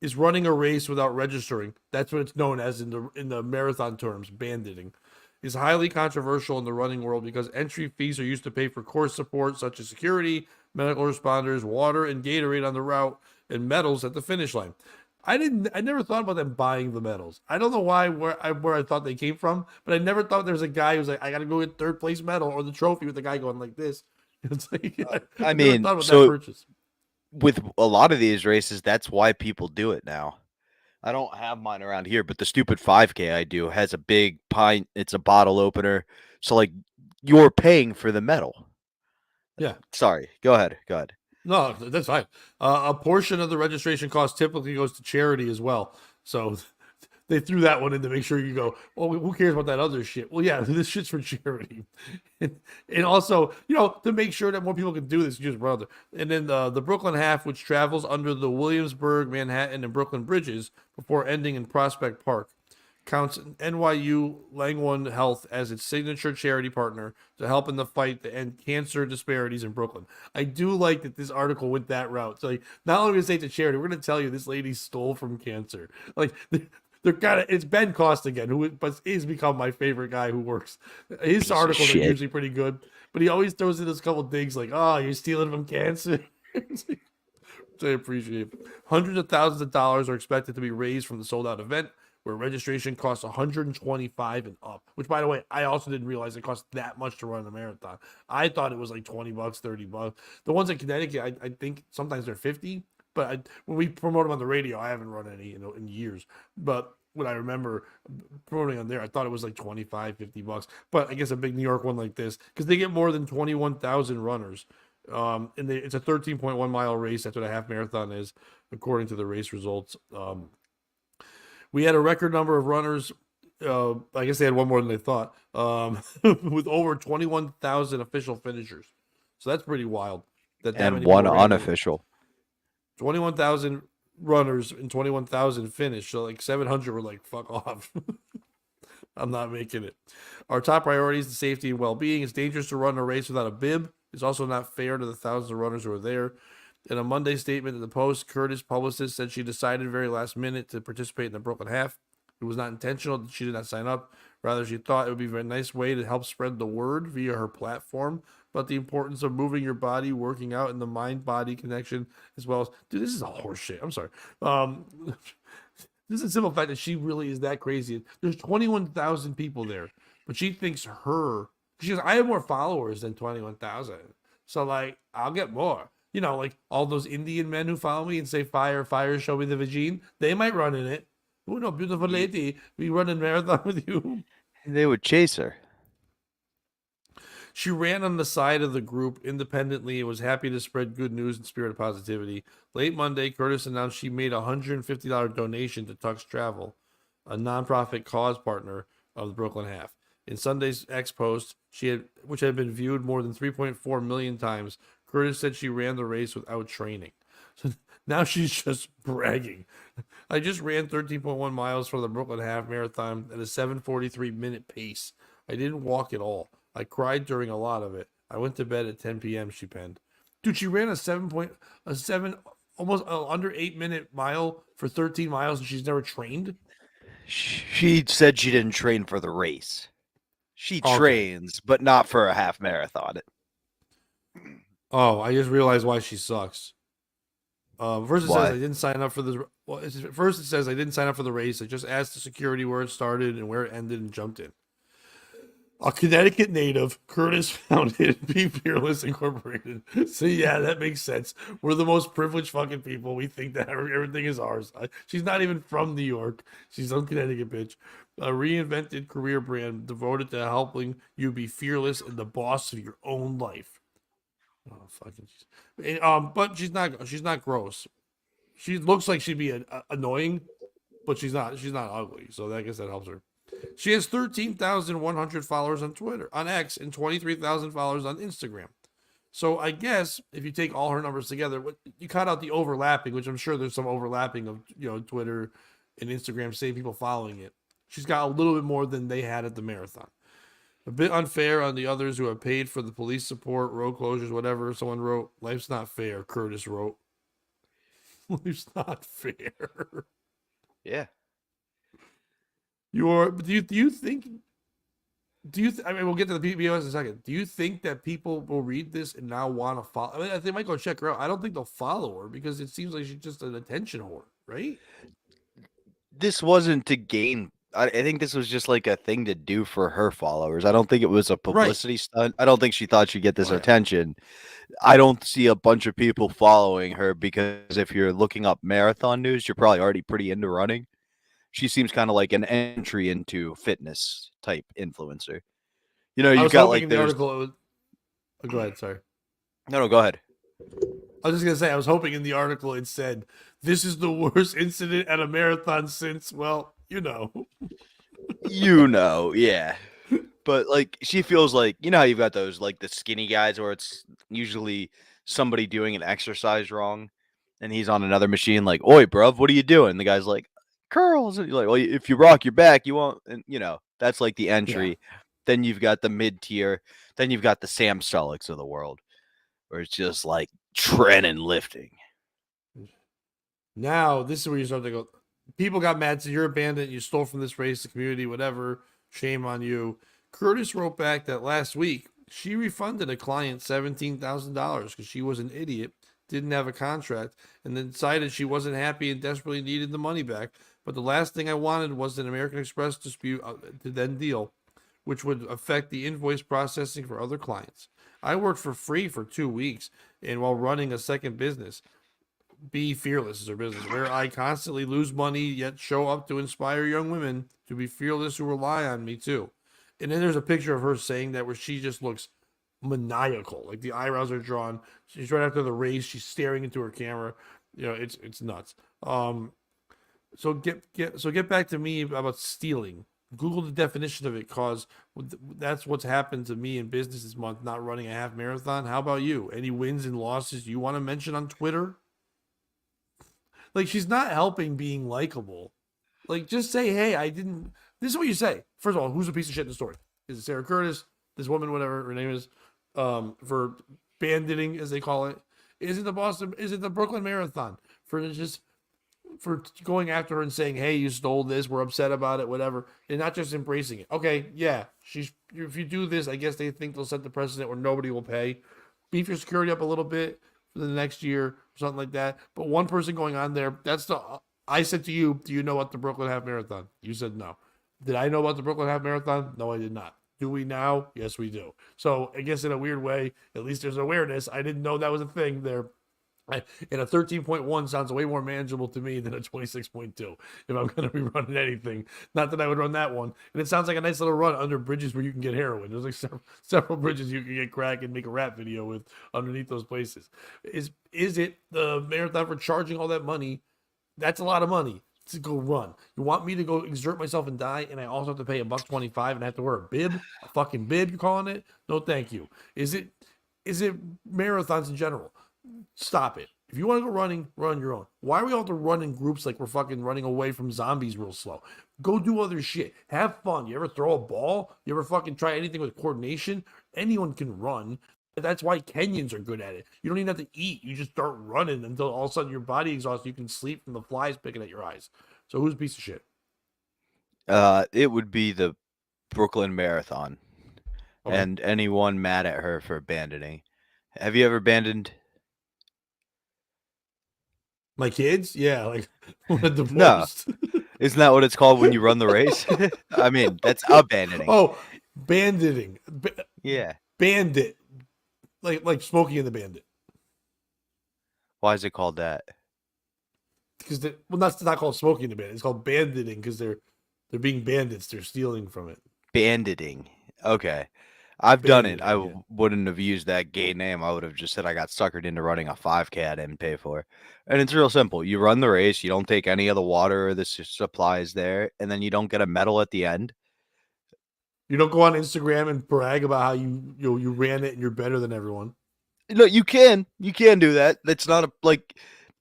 is running a race without registering. That's what it's known as in the marathon terms. Banditing is highly controversial in the running world because entry fees are used to pay for course support such as security, medical responders, water, and Gatorade on the route, and medals at the finish line. I never thought about them buying the medals. I don't know why where I thought they came from, but I never thought there was a guy who's like, I gotta go get third place medal or the trophy with the guy going like this. It's like I I never mean, thought about that so purchase. with a lot of these races, that's why people do it now. I don't have mine around here, but the stupid 5K I do has a big pint. It's a bottle opener. So, like, you're paying for the medal. Yeah. Sorry. Go ahead. Go ahead. No, that's fine. A portion of the registration cost typically goes to charity as well. So they threw that one in to make sure you go, well, who cares about that other shit? Well, yeah, this shit's for charity. And also, to make sure that more people can do this, you just run there. And then the Brooklyn Half, which travels under the Williamsburg, Manhattan, and Brooklyn bridges before ending in Prospect Park, counts NYU Langone Health as its signature charity partner to help in the fight to end cancer disparities in Brooklyn. I do like that this article went that route. So, like, not only going to say it's a charity, we're going to tell you this lady stole from cancer. Like, they're kind of, it's Ben Cost again, but he's become my favorite guy who works. His Piece of articles are shit. usually pretty good, but he always throws in this couple digs like, "Oh, you're stealing from cancer." I appreciate it. Hundreds of thousands of dollars are expected to be raised from the sold out event, where registration costs 125 and up. Which, by the way, I also didn't realize it costs that much to run a marathon. I thought it was like $20, $30. The ones in Connecticut, I think sometimes they're 50. But when we promote them on the radio, I haven't run any in years. But when I remember promoting on there, I thought it was like 25, $50. But I guess a big New York one like this, because they get more than 21,000 runners. It's a 13.1 mile race. That's what a half marathon is, according to the race results. We had a record number of runners I guess they had one more than they thought. With over 21,000 official finishers, so that's pretty wild. That and many people one ran it. unofficial. 21,000 runners and 21,000 finished. So like 700 were like, "Fuck off." I'm not making it. Our top priority is the safety and well-being. It's dangerous to run a race without a bib. It's also not fair to the thousands of runners who are there. In a Monday statement in the Post, Curtis, publicist, said she decided very last minute to participate in the Brooklyn Half. It was not intentional. She did not sign up. Rather, she thought it would be a very nice way to help spread the word via her platform about the importance of moving your body, working out, and the mind-body connection, as well as, dude, this is a horse shit. I'm sorry. Um, this is a simple fact that she really is that crazy. There's 21,000 people there, but she thinks she goes, I have more followers than 21,000. So, like, I'll get more. You know, like all those Indian men who follow me and say, fire, fire, show me the vagine. They might run in it. Oh, no, beautiful lady. We run a marathon with you. They would chase her. She ran on the side of the group independently and was happy to spread good news and spirit of positivity. Late Monday, Curtis announced she made a $150 donation to Tux Travel, a nonprofit cause partner of the Brooklyn Half. In Sunday's X post, which had been viewed more than 3.4 million times, Curtis said she ran the race without training. So now she's just bragging. I just ran 13.1 miles for the Brooklyn Half Marathon at a 7:43-minute pace. I didn't walk at all. I cried during a lot of it. I went to bed at 10 p.m. She penned. Dude, she ran a seven, almost under 8-minute mile for 13 miles, and she's never trained. She said she didn't train for the race. She Okay. trains, but not for a half marathon. Oh, I just realized why she sucks. First it says I Why? didn't sign up for the. Well, first it says I didn't sign up for the race. I just asked the security where it started and where it ended and jumped in. A Connecticut native, Curtis founded Be Fearless Incorporated. So yeah, that makes sense. We're the most privileged fucking people. We think that everything is ours. She's not even from New York. She's some Connecticut bitch. A reinvented career brand devoted to helping you be fearless and the boss of your own life. Oh fucking. But she's not. She's not gross. She looks like she'd be annoying, but she's not. She's not ugly. So I guess that helps her. She has 13,100 followers on Twitter, on X, and 23,000 followers on Instagram. So I guess if you take all her numbers together, you cut out the overlapping, which I'm sure there's some overlapping of Twitter and Instagram, same people following it. She's got a little bit more than they had at the marathon. A bit unfair on the others who have paid for the police support, road closures, whatever. Someone wrote, "Life's not fair." Curtis wrote, "Life's not fair." Yeah. Do you think I mean, we'll get to the PBOs in a second. Do you think that people will read this and now want to follow? I mean, they might go check her out. I don't think they'll follow her because it seems like she's just an attention whore, right? This wasn't to gain. I think this was just like a thing to do for her followers. I don't think it was a Right. publicity stunt. I don't think she thought she'd get this Oh yeah. attention. I don't see a bunch of people following her because if you're looking up marathon news, you're probably already pretty into running. She seems kind of like an entry into fitness type influencer. You know, I you've was got hoping like in the there's article it was. Oh, go ahead. Sorry. no, go ahead. I was just gonna say I was hoping in the article it said this is the worst incident at a marathon since Yeah. But like she feels like how you've got those like the skinny guys where it's usually somebody doing an exercise wrong and he's on another machine like, "Oi, bruv, what are you doing?" The guy's like, "Curls." And you're like, "Well, if you rock your back, you won't." And that's like the Yeah. entry. Then you've got the mid tier. Then you've got the Sam Sullocks of the world where it's just like treading and lifting. Now this is where you start to go. People got mad. So you're a bandit. You stole from this race, the community, whatever. Shame on you. Curtis wrote back that last week she refunded a client $17,000 because she was an idiot, didn't have a contract, and then decided she wasn't happy and desperately needed the money back. But the last thing I wanted was an American Express dispute to then deal, which would affect the invoice processing for other clients. I worked for free for 2 weeks and while running a second business. Be fearless is her business, where I constantly lose money yet show up to inspire young women to be fearless who rely on me too. And then there's a picture of her saying that where she just looks maniacal, like the eyebrows are drawn. She's right after the race. She's staring into her camera. It's nuts. So get back to me about stealing. Google the definition of it, cause that's what's happened to me in business this month, not running a half marathon. How about you? Any wins and losses you want to mention on Twitter? Like, she's not helping being likable. Like, just say, hey, I didn't. This is what you say. First of all, who's a piece of shit in the story? Is it Sarah Curtis? This woman, whatever her name is, for banditing, as they call it? Is it the Boston? Is it the Brooklyn Marathon for just for going after her and saying, "Hey, you stole this. We're upset about it. Whatever," and not just embracing it. Okay, yeah, she's. If you do this, I guess they think they'll set the precedent where nobody will pay. Beef your security up a little bit for the next year, or something like that. But one person going on there, that's the. I said to you, "Do you know about the Brooklyn Half Marathon?" You said no. Did I know about the Brooklyn Half Marathon? No, I did not. Do we now? Yes, we do. So I guess in a weird way, at least there's awareness. I didn't know that was a thing there. And a 13.1 sounds way more manageable to me than a 26.2 if I'm going to be running anything. Not that I would run that one. And it sounds like a nice little run under bridges where you can get heroin. There's like several bridges you can get crack and make a rap video with underneath those places. Is it the marathon for charging all that money? That's a lot of money to go run. You want me to go exert myself and die, and I also have to pay $1.25 and I have to wear a bib, a fucking bib? You're calling it? No, thank you. Is it marathons in general? Stop it. If you want to go running, run your own. Why are we all to run in groups like we're fucking running away from zombies real slow? Go do other shit. Have fun. You ever throw a ball? You ever fucking try anything with coordination? Anyone can run. That's why Kenyans are good at it. You don't even have to eat. You just start running until all of a sudden your body exhausts. You can sleep from the flies picking at your eyes. So who's a piece of shit? It would be the Brooklyn Marathon, Okay. and anyone mad at her for abandoning. Have you ever abandoned? My kids? Yeah, like when I No. divorced. Isn't that what it's called when you run the race? I mean, that's abandoning. Oh, banditing. Yeah. Bandit. Like Smokey and the Bandit. Why is it called that? Because that's not called smoking the bandit. It's called banditing because they're being bandits. They're stealing from it. Banditing. Okay. I've done it. I Banditing, yeah. wouldn't have used that gay name. I would have just said I got suckered into running a 5K I didn't pay for. And it's real simple. You run the race, you don't take any of the water or the supplies there, and then you don't get a medal at the end. You don't go on Instagram and brag about how you ran it and you're better than everyone. No, you can do that. That's not a like.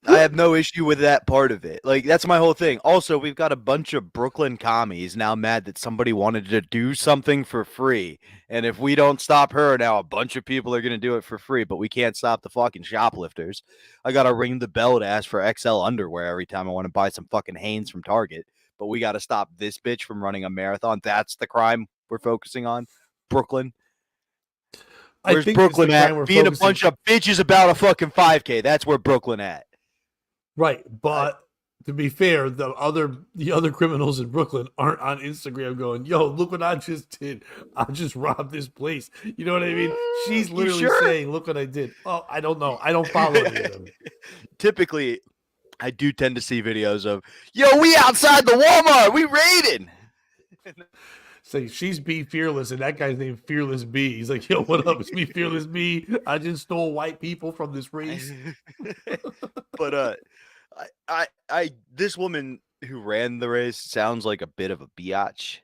I have no issue with that part of it. Like that's my whole thing. Also, we've got a bunch of Brooklyn commies now mad that somebody wanted to do something for free, and if we don't stop her now, a bunch of people are gonna do it for free. But we can't stop the fucking shoplifters. I gotta ring the bell to ask for XL underwear every time I want to buy some fucking Hanes from Target. But we gotta stop this bitch from running a marathon. That's the crime we're focusing on, Brooklyn. I Where's think it's the Brooklyn crime at? we're Being a focusing. bunch of bitches about a fucking 5K. That's where Brooklyn at. Right, but to be fair, the other criminals in Brooklyn aren't on Instagram going, "Yo, look what I just did! I just robbed this place." You know what I mean? She's literally saying, "Look what I did." Oh, I don't know. I don't follow any of them. Typically, I do tend to see videos of, "Yo, we outside the Walmart. We raiding." Say she's B Fearless, and that guy's named Fearless B. He's like, "Yo, what up? It's me, Fearless B. I just stole white people from this race." But this woman who ran the race sounds like a bit of a biatch.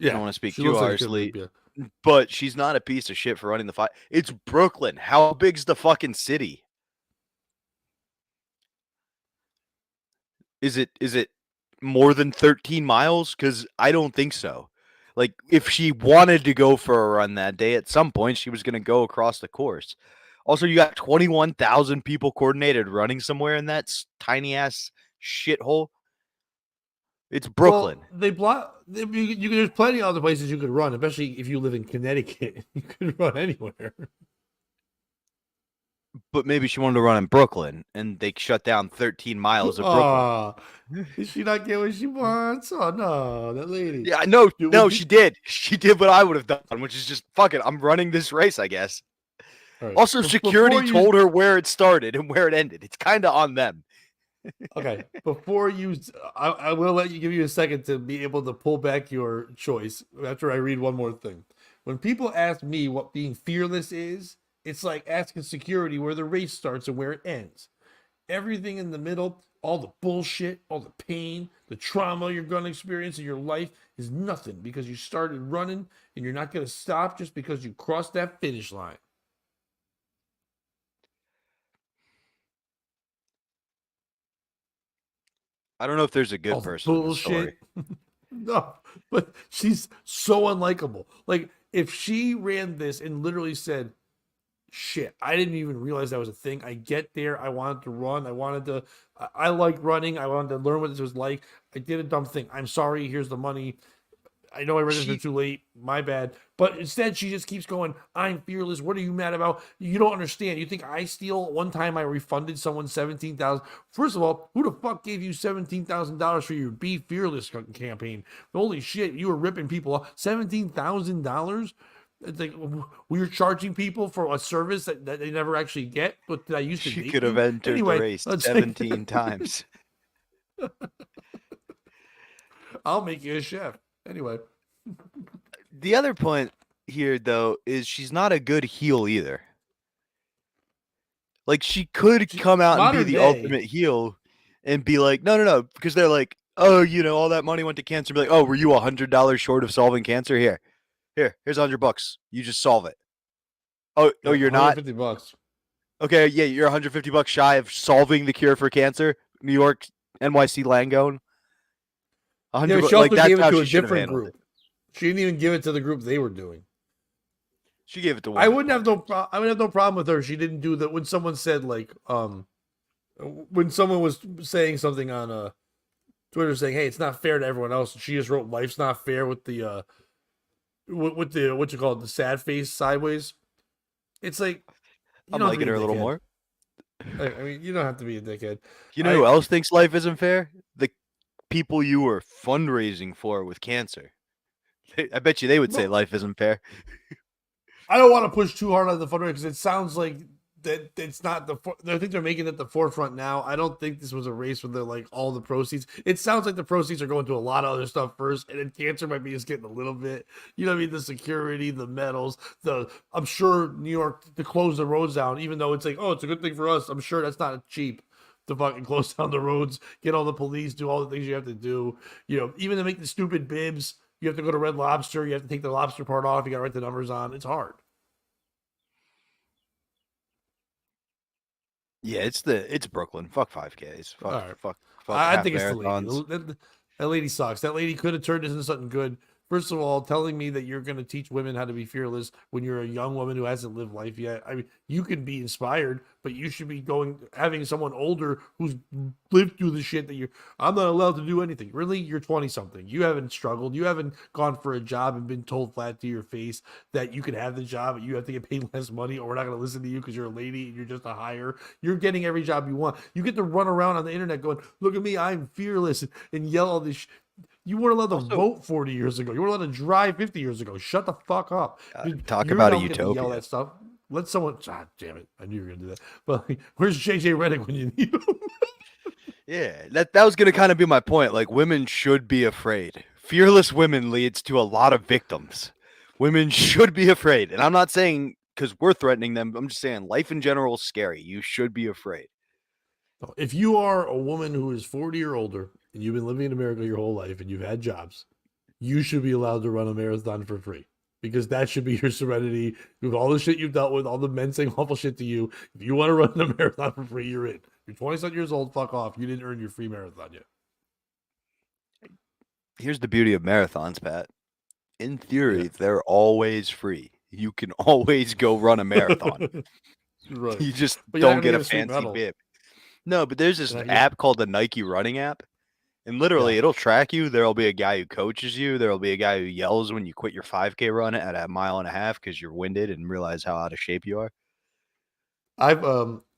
I don't want to speak she too looks like harshly, yeah. but she's not a piece of shit for running the fight. It's Brooklyn. How big's the fucking city? Is it more than 13 miles? Because I don't think so. Like, if she wanted to go for a run that day, at some point she was going to go across the course. Also, you got 21,000 people coordinated running somewhere in that tiny ass shithole. It's Brooklyn. Well, they block. There's plenty of other places you could run, especially if you live in Connecticut. You could run anywhere. But maybe she wanted to run in Brooklyn, and they shut down 13 miles of Brooklyn. Did she not get what she wants? Oh no, that lady. Yeah, no, she did. She did what I would have done, which is just fuck it. I'm running this race, I guess. Right. Also, security told her where it started and where it ended. It's kind of on them. Okay, before you, I will give you a second to be able to pull back your choice after I read one more thing. When people ask me what being fearless is, it's like asking security where the race starts and where it ends. Everything in the middle, all the bullshit, all the pain, the trauma you're going to experience in your life is nothing because you started running and you're not going to stop just because you crossed that finish line. I don't know if there's a All good the person in the story. bullshit. No, but she's so unlikable. Like, if she ran this and literally said, shit, I didn't even realize that was a thing. I get there. I wanted to run. I like running. I wanted to learn what this was like. I did a dumb thing. I'm sorry. Here's the money. I know I registered She too late. My bad. But instead, she just keeps going, I'm fearless. What are you mad about? You don't understand. You think I steal? One time I refunded someone $17,000. First of all, who the fuck gave you $17,000 for your Be Fearless campaign? Holy shit, you were ripping people off. $17,000? It's like we're charging people for a service that they never actually get. But did I used to she date could have you? entered the Anyway, race let's take 17 times. I'll make you a chef. Anyway. The other point here, though, is she's not a good heel either. Like, she could come out and be Modern the day. ultimate heel and be like, no, because they're like, oh, all that money went to cancer. Be like, oh, were you $100 short of solving cancer? Here's $100. You just solve it. Oh, Yeah, you're not? $150. Okay, yeah, you're $150 shy of solving the cure for cancer. New York, NYC Langone. Yeah, but 100, she like also that's gave it how to a she should have different handled it. group. She didn't even give it to the group they were doing. She gave it to I woman. wouldn't have I would have no problem with her. She didn't do that when someone said like when someone was saying something on Twitter saying, "Hey, it's not fair to everyone else." She just wrote "Life's not fair" with the with the what you call it, the sad face sideways. It's like you I'm don't have to liking be her a a little dickhead. more. I mean, you don't have to be a dickhead. You know who I else thinks life isn't fair? The people you were fundraising for with cancer. I bet you they would say no, life isn't fair. I don't want to push too hard on the fundraiser because it sounds like that it's not I think they're making it the forefront now. I don't think this was a race where they're like all the proceeds. It sounds like the proceeds are going to a lot of other stuff first, and then cancer might be just getting a little bit. You know what I mean? The security, the medals, the I'm sure New York to close the roads down, even though it's like, oh, it's a good thing for us. I'm sure that's not cheap to fucking close down the roads, get all the police, do all the things you have to do. You know, even to make the stupid bibs, you have to go to Red Lobster. You have to take the lobster part off. You got to write the numbers on. It's hard. Yeah, it's Brooklyn. Fuck 5Ks. All right. Fuck I half think it's the lady. marathons. That lady sucks. That lady could have turned this into something good. First of all, telling me that you're going to teach women how to be fearless when you're a young woman who hasn't lived life yet. I mean, you can be inspired, but you should be having someone older who's lived through the shit that you're. I'm not allowed to do anything. Really, you're 20 something. You haven't struggled. You haven't gone for a job and been told flat to your face that you can have the job, but you have to get paid less money, or we're not going to listen to you because you're a lady and you're just a hire. You're getting every job you want. You get to run around on the internet going, "Look at me, I'm fearless," and yell all this. You weren't allowed to Also, vote 40 years ago. You weren't allowed to drive 50 years ago. Shut the fuck up. talk You about a don't get to yell utopia. that stuff. Let someone. Ah, damn it. I knew you were going to do that. But like, where's JJ Redick when you need him? Yeah, that was gonna kind of be my point. Like, women should be afraid. Fearless women leads to a lot of victims. Women should be afraid, and I'm not saying because we're threatening them. I'm just saying life in general is scary. You should be afraid. If you are a woman who is 40 or older and you've been living in America your whole life and you've had jobs, you should be allowed to run a marathon for free because that should be your serenity with all the shit you've dealt with, all the men saying awful shit to you. If you want to run a marathon for free, you're in. You're 27 years old, fuck off. You didn't earn your free marathon yet. Here's the beauty of marathons, Pat. In Yeah. theory, they're always free. You can always go run a marathon. Right. You just But you're not don't going to get get a a sweet fancy medal. bib. No, but there's this You're not gonna app called the Nike Running app. And yeah. literally, it'll track you. There'll be a guy who coaches you. There'll be a guy who yells when you quit your 5K run at a mile and a half because you're winded and realize how out of shape you are.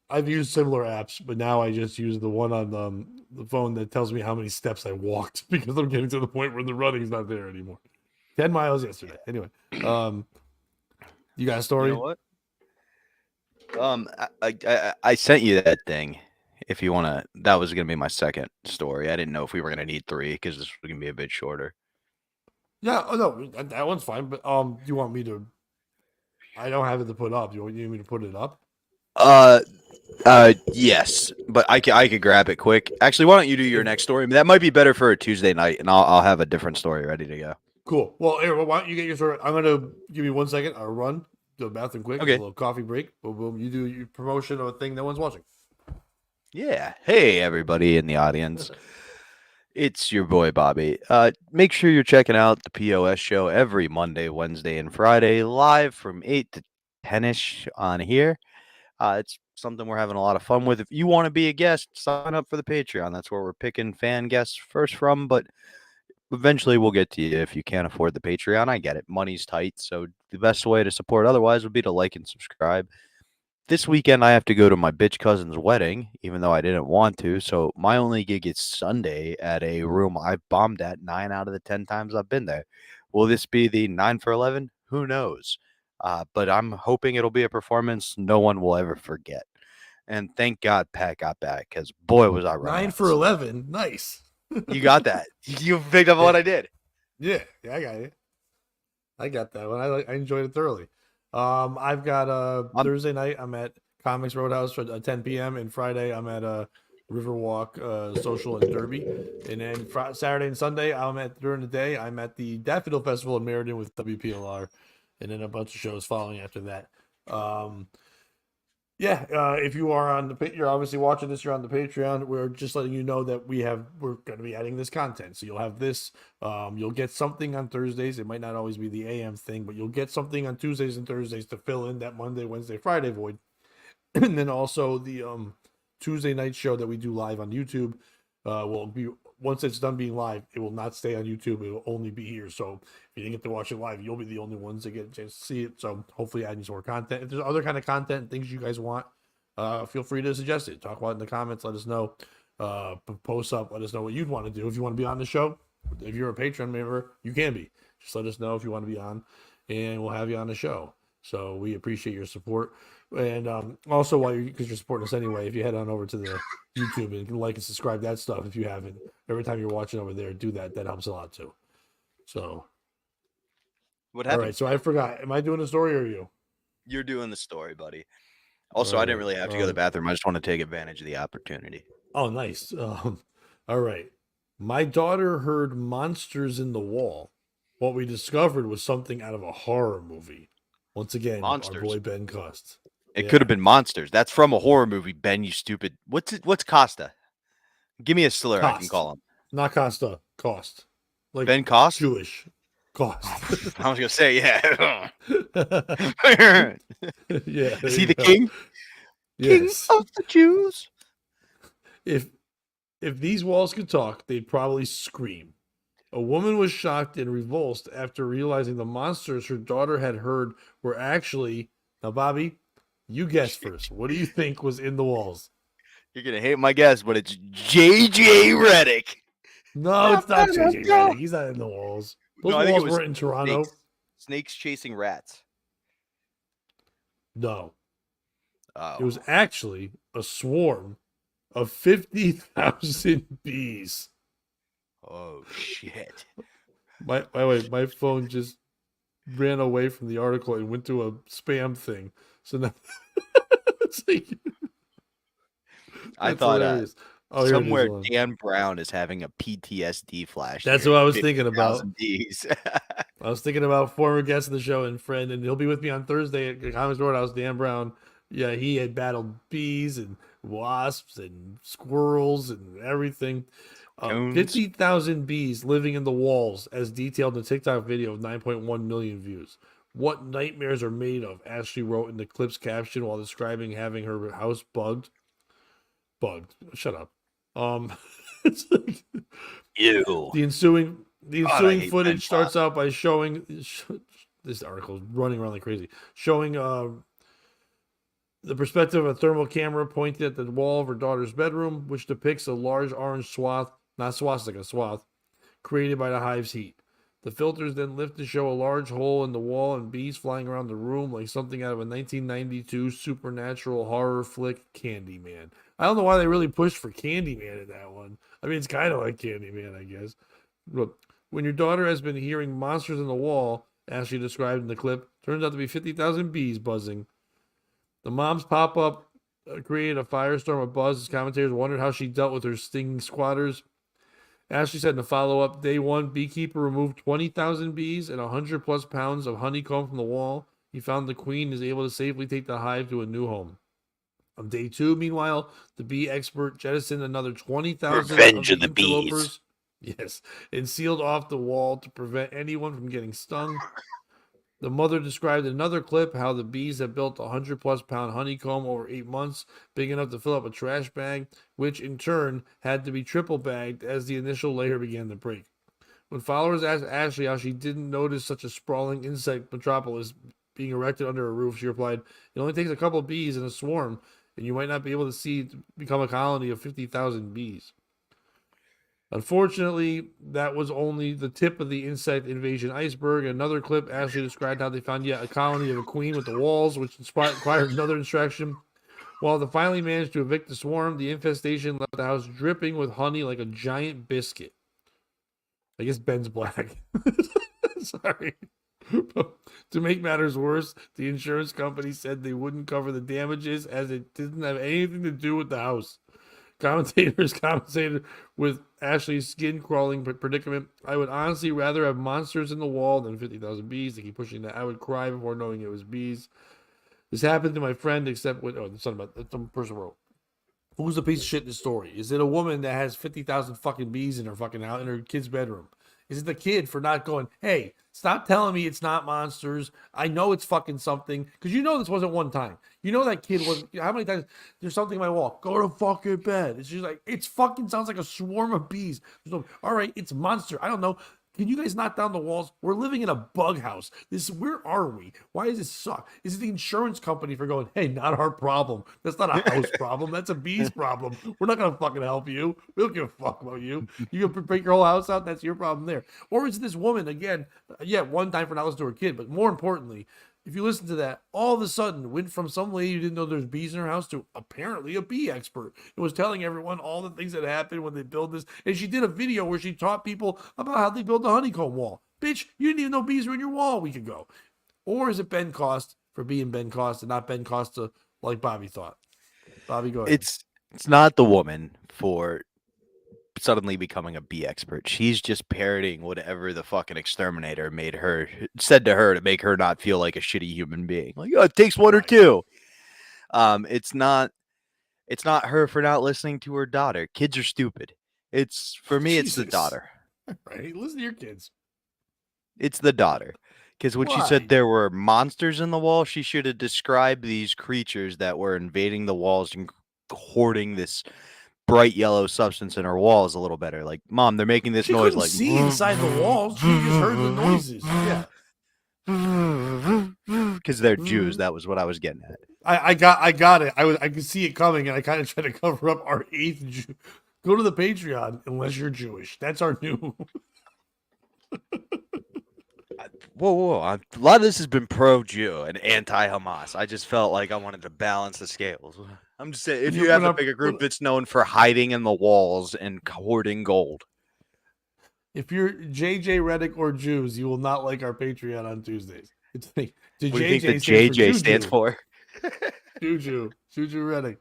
I've used similar apps, but now I just use the one on the phone that tells me how many steps I walked because I'm getting to the point where the running's not there anymore. 10 miles yesterday. Anyway, um, you got a You know story? what? I sent you that thing. If you want to, that was gonna be my second story. I didn't know if we were gonna need three because this was gonna be a bit shorter. Yeah. Oh no, that one's fine. But do you want me to? I don't have it to put up. You need me to put it up? Uh, Yes, but I could grab it quick. Actually, why don't you do your If, next story? That might be better for a Tuesday night, and I'll have a different story ready to go. cool. Well, Aaron, why don't you get your story? I'm gonna give you 1 second. I'll run to the bathroom quick. Do a Okay. little coffee break. Boom, boom. You do your promotion of a thing no one's watching. Yeah. Hey, everybody in the audience. It's your boy Bobby. Make sure you're checking out the POS show every Monday, Wednesday, and Friday, live from 8 to 10ish on here. It's something we're having a lot of fun with. If you want to be a guest, sign up for the Patreon. That's where we're picking fan guests first from, but eventually we'll get to you if you can't afford the Patreon. I get it. Money's tight, so the best way to support otherwise would be to like and subscribe. This weekend I have to go to my bitch cousin's wedding, even though I didn't want to. So my only gig is Sunday at a room I've bombed at 9 out of the 10 times I've been there. Will this be the 9 for 11? Who knows? But I'm hoping it'll be a performance no one will ever forget. And thank God Pat got back, because boy was I running 9 out for of steam. 11. Nice. You got that. You picked up on Yeah. what I did. Yeah, I got it. I got that one. I enjoyed it thoroughly. I've got Thursday night. I'm at Comics Roadhouse for 10 p.m. and Friday I'm at Riverwalk Social in Derby, and then Saturday and Sunday I'm at during the day. I'm at the Daffodil Festival in Meriden with WPLR, and then a bunch of shows following after that. Yeah, if you are on you're obviously watching this. You're on the Patreon. We're just letting you know that we're going to be adding this content. So you'll have this. You'll get something on Thursdays. It might not always be the AM thing, but you'll get something on Tuesdays and Thursdays to fill in that Monday, Wednesday, Friday void. And then also the Tuesday night show that we do live on YouTube will be once it's done being live. It will not stay on YouTube. It will only be here. So if you didn't get to watch it live, you'll be the only ones that get a chance to see it. So hopefully, adding some more content. If there's other kind of content, things you guys want, feel free to suggest it. Talk about it in the comments. Let us know. Post up. Let us know what you'd want to do if you want to be on the show. If you're a Patreon member, you can be. Just let us know if you want to be on, and we'll have you on the show. So we appreciate your support. And also, because you're supporting us anyway, if you head on over to the YouTube and can like and subscribe that stuff, if you haven't, every time you're watching over there, do that. That helps a lot too. So, What all happened? right. So I forgot. Am I doing the story or are you? You're doing the story, buddy. All Also, I didn't right. really have to go to the bathroom. I just want to take advantage of the opportunity. Oh, nice. All right. My daughter heard monsters in the wall. What we discovered was something out of a horror movie. Once again, our Monsters. boy Ben Cost. It could have been monsters. That's from a horror movie, Ben, you stupid. What's Costa? Give me a slur I can Cost. call him. Not Costa. Cost. Like Ben Cost? Jewish. Cost. I was gonna say, yeah. Yeah. Is he the king? Yes. King of the Jews? If these walls could talk, they'd probably scream. A woman was shocked and revulsed after realizing the monsters her daughter had heard were actually. Now, Bobby, you guess first. What do you think was in the walls? You're gonna hate my guess, but it's JJ Reddick. No, it's not JJ Redick. He's not in the walls. Those No, I think walls it was weren't in Toronto. snakes chasing rats. No, Oh. it was actually a swarm of 50,000 bees. Oh shit. By the way, my phone just ran away from the article and went to a spam thing. So now it's like I that's thought hilarious. Oh, here it is, somewhere hold on. Dan Brown is having a PTSD flash. That's here. what I was thinking about. 50,000 bees. I was thinking about former guest of the show and friend, and he'll be with me on Thursday at Comics Roadhouse, Dan Brown. Yeah, he had battled bees and wasps and squirrels and everything. Cones. 50,000 bees living in the walls, as detailed in the TikTok video of 9.1 million views. What nightmares are made of? Ashley wrote in the clip's caption while describing having her house bugged. Bugged. Shut up. It's like Ew. the ensuing God, I hate Ben footage starts Fox. out by showing this article is running around like crazy, showing the perspective of a thermal camera pointed at the wall of her daughter's bedroom, which depicts a large orange swath, not swastika, swath, created by the hive's heat. The filters then lift to show a large hole in the wall and bees flying around the room like something out of a 1992 supernatural horror flick, Candyman. I don't know why they really pushed for Candyman in that one. I mean, it's kind of like Candyman, I guess. But when your daughter has been hearing monsters in the wall, as she described in the clip, turns out to be 50,000 bees buzzing. The moms pop up created a firestorm of buzz as commentators wondered how she dealt with her stinging squatters. Ashley said in a follow-up, day one, beekeeper removed 20,000 bees and 100 plus pounds of honeycomb from the wall. He found the queen is able to safely take the hive to a new home. On day two, meanwhile, the bee expert jettisoned another 20,000 of Revenge the of the bees. interlopers. Yes, and sealed off the wall to prevent anyone from getting stung. The mother described in another clip how the bees have built 100 plus pound honeycomb over 8 months, big enough to fill up a trash bag, which in turn had to be triple bagged as the initial layer began to break. When followers asked Ashley how she didn't notice such a sprawling insect metropolis being erected under a roof, she replied, "It only takes a couple of bees in a swarm, and you might not be able to see it become a colony of 50,000 bees." Unfortunately, that was only the tip of the insect invasion iceberg. In another clip, Ashley described how they found yet a colony of a queen with the walls, which required another instruction. While they finally managed to evict the swarm, the infestation left the house dripping with honey like a giant biscuit. I guess Ben's black. Sorry. To make matters worse, the insurance company said they wouldn't cover the damages as it didn't have anything to do with the house. Commentators compensated with Ashley's skin crawling predicament. I would honestly rather have monsters in the wall than 50,000 bees. They keep pushing that. I would cry before knowing it was bees. This happened to my friend, except when, some person wrote, who's the piece of shit in the story? Is it a woman that has 50,000 fucking bees in her fucking house, in her kid's bedroom? Is it the kid for not going, hey, stop telling me it's not monsters. I know it's fucking something. Because you know this wasn't one time. You know that kid was, how many times, there's something in my wall. Go to fucking bed. It's just like, it's fucking sounds like a swarm of bees. So, all right, it's monster. I don't know. Can you guys knock down the walls? We're living in a bug house. Where are we? Why does this suck? Is it the insurance company for going, hey, not our problem? That's not a house problem. That's a bee's problem. We're not gonna fucking help you. We don't give a fuck about you. You can break your whole house out. That's your problem there. Or is this woman again? Yeah, one time for not listening to her kid, but more importantly, if you listen to that, all of a sudden went from some lady who didn't know there's bees in her house to apparently a bee expert. It was telling everyone all the things that happened when they build this. And she did a video where she taught people about how they build the honeycomb wall. Bitch, you didn't even know bees were in your wall a week ago. Or is it Ben Cost for being Ben Cost and not Ben Costa like Bobby thought? Bobby, go ahead. It's not the woman for suddenly becoming a bee expert. She's just parroting whatever the fucking exterminator said to her to make her not feel like a shitty human being. Like, oh, it takes one or two. It's not her for not listening to her daughter. Kids are stupid. It's for me, it's the daughter. Right? Listen to your kids. It's the daughter. Because when she said there were monsters in the wall, she should have described these creatures that were invading the walls and hoarding this bright yellow substance in her walls a little better. Like, Mom, they're making this noise. Like, see inside the walls. She just heard the noises. Yeah. Because they're Jews. That was what I was getting at. I got it. I could see it coming, and I kind of tried to cover up our eighth Jew. Go to the Patreon unless you're Jewish. That's our new. Whoa! A lot of this has been pro-Jew and anti-Hamas. I just felt like I wanted to balance the scales. I'm just saying, if you have a bigger group that's known for hiding in the walls and hoarding gold. If you're JJ Reddick or Jews, you will not like our Patreon on Tuesdays. It's like, what do you think the JJ stands for? Juju Reddick.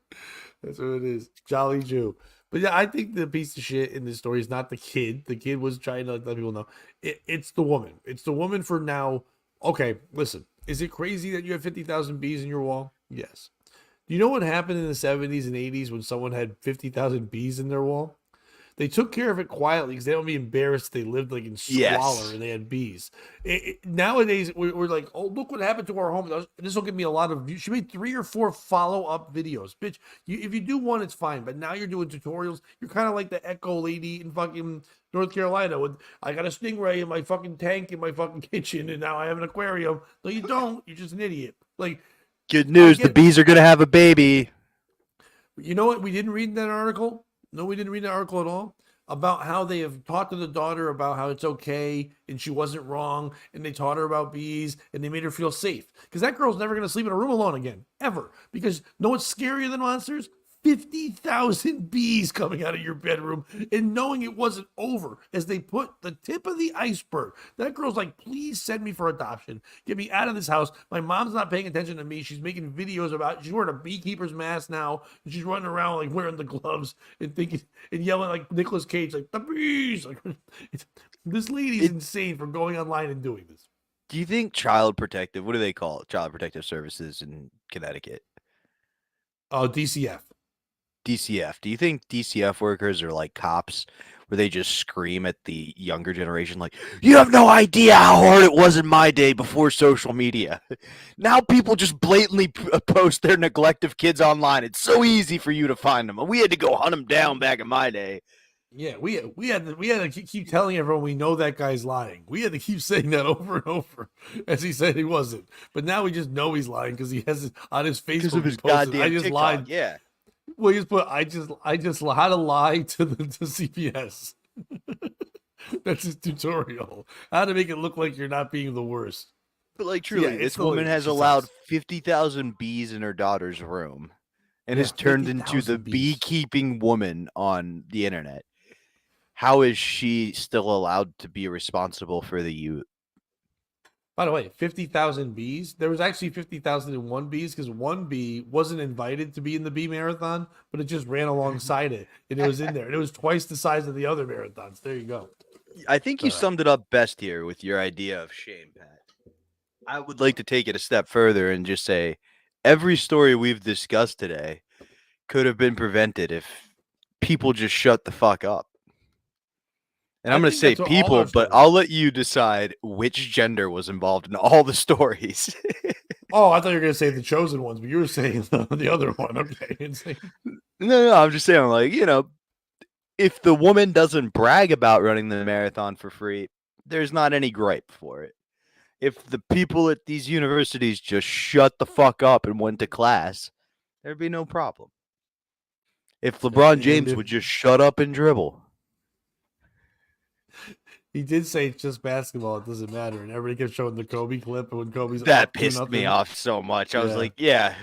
That's what it is. Jolly Jew. But yeah, I think the piece of shit in this story is not the kid. The kid was trying to let people know. It's the woman. It's the woman for now. Okay, listen. Is it crazy that you have 50,000 bees in your wall? Yes. Do you know what happened in the 70s and 80s when someone had 50,000 bees in their wall? They took care of it quietly because they don't be embarrassed. They lived like in squalor and they had bees. Nowadays, we're like, oh, look what happened to our home. This will give me a lot of views. She made 3 or 4 follow-up videos. Bitch, if you do one, it's fine. But now you're doing tutorials. You're kind of like the Echo lady in fucking North Carolina. With I got a stingray in my fucking tank in my fucking kitchen, and now I have an aquarium. No, you don't. You're just an idiot. Like, good news. The bees are going to have a baby. You know what? We didn't read that article. No, we didn't read the article at all about how they have talked to the daughter about how it's okay and she wasn't wrong, and they taught her about bees and they made her feel safe because that girl's never going to sleep in a room alone again, ever. Because know what's scarier than monsters? 50,000 bees coming out of your bedroom and knowing it wasn't over as they put the tip of the iceberg. That girl's like, please send me for adoption. Get me out of this house. My mom's not paying attention to me. She's making videos about, she's wearing a beekeeper's mask now. And she's running around like wearing the gloves and thinking and yelling like Nicolas Cage, like the bees. Like, this lady's insane for going online and doing this. Do you think Child Protective, what do they call it? Child Protective Services in Connecticut? Oh, DCF. DCF. Do you think DCF workers are like cops where they just scream at the younger generation like, you have no idea how hard it was in my day before social media. Now people just blatantly post their neglect of kids online. It's so easy for you to find them. We had to go hunt them down back in my day. Yeah, we had to keep telling everyone we know that guy's lying. We had to keep saying that over and over as he said he wasn't. But now we just know he's lying because he has it on his Facebook. Because of his posted, goddamn I just TikTok, lied. yeah. Well, he just put I just how to lie to CPS. That's his tutorial. How to make it look like you're not being the worst. But like truly, Yeah, this woman has allowed 50,000 bees in her daughter's room and has turned into the beekeeping woman on the internet. How is she still allowed to be responsible for the youth? By the way, 50,000 bees. There was actually 50,001 bees because one bee wasn't invited to be in the bee marathon, but it just ran alongside it and it was in there. And it was twice the size of the other marathons. There you go. I think you summed it up best here with your idea of shame, Pat. I would like to take it a step further and just say every story we've discussed today could have been prevented if people just shut the fuck up. And I'm going to say people, but I'll let you decide which gender was involved in all the stories. Oh, I thought you were going to say the chosen ones, but you were saying the other one. Okay. No, I'm just saying, like, you know, if the woman doesn't brag about running the marathon for free, there's not any gripe for it. If the people at these universities just shut the fuck up and went to class, there'd be no problem. If LeBron James would just shut up and dribble. He did say it's just basketball. It doesn't matter. And everybody kept showing the Kobe clip when Kobe's that pissed me off so much. I was like, yeah.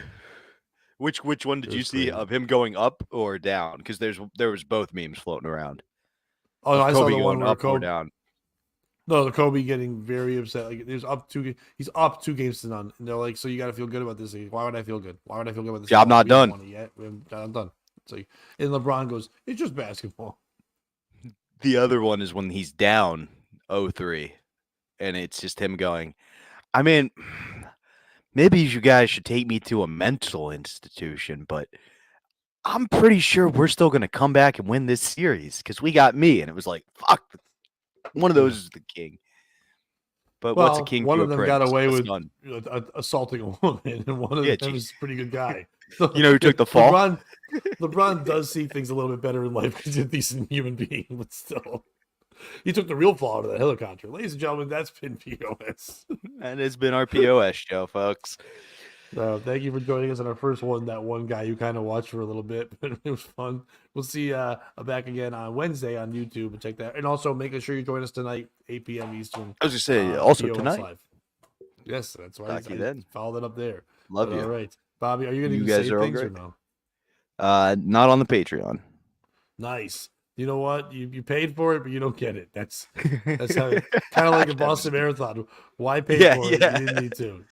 Which one did you see of him going up or down? Because there was both memes floating around. Oh, no, I saw the one where up Kobe or down. No, the Kobe getting very upset. Like he's up 2 games to none, and they're like, "So you got to feel good about this." Like, why would I feel good? Why would I feel good about this? Yeah, I'm not done yet. I'm done. So, and LeBron goes, "It's just basketball." The other one is when he's down 0-3, and it's just him going, I mean, maybe you guys should take me to a mental institution, but I'm pretty sure we're still going to come back and win this series because we got me. And it was like, fuck, one of those is the king. But what's a king? One to of a them prince? got away A with son. Assaulting a woman, and one of them is a pretty good guy. So, you know who took the fall? LeBron does see things a little bit better in life because he's a decent human being, but still. He took the real fall out of the helicopter. Ladies and gentlemen, that's been POS. And it's been our POS show, folks. Thank you for joining us on our first one. That one guy you kind of watched for a little bit, but it was fun. We'll see you back again on Wednesday on YouTube and check that. And also making sure you join us tonight, 8 p.m. Eastern. I was going to say, also POS tonight. Live. Yes, that's why I followed it up there. Love you. All right. Bobby, are you going to say things or no? Not on the Patreon. Nice. You know what? You paid for it, but you don't get it. That's how kind of like a Boston Marathon. Why pay for it? You didn't need to.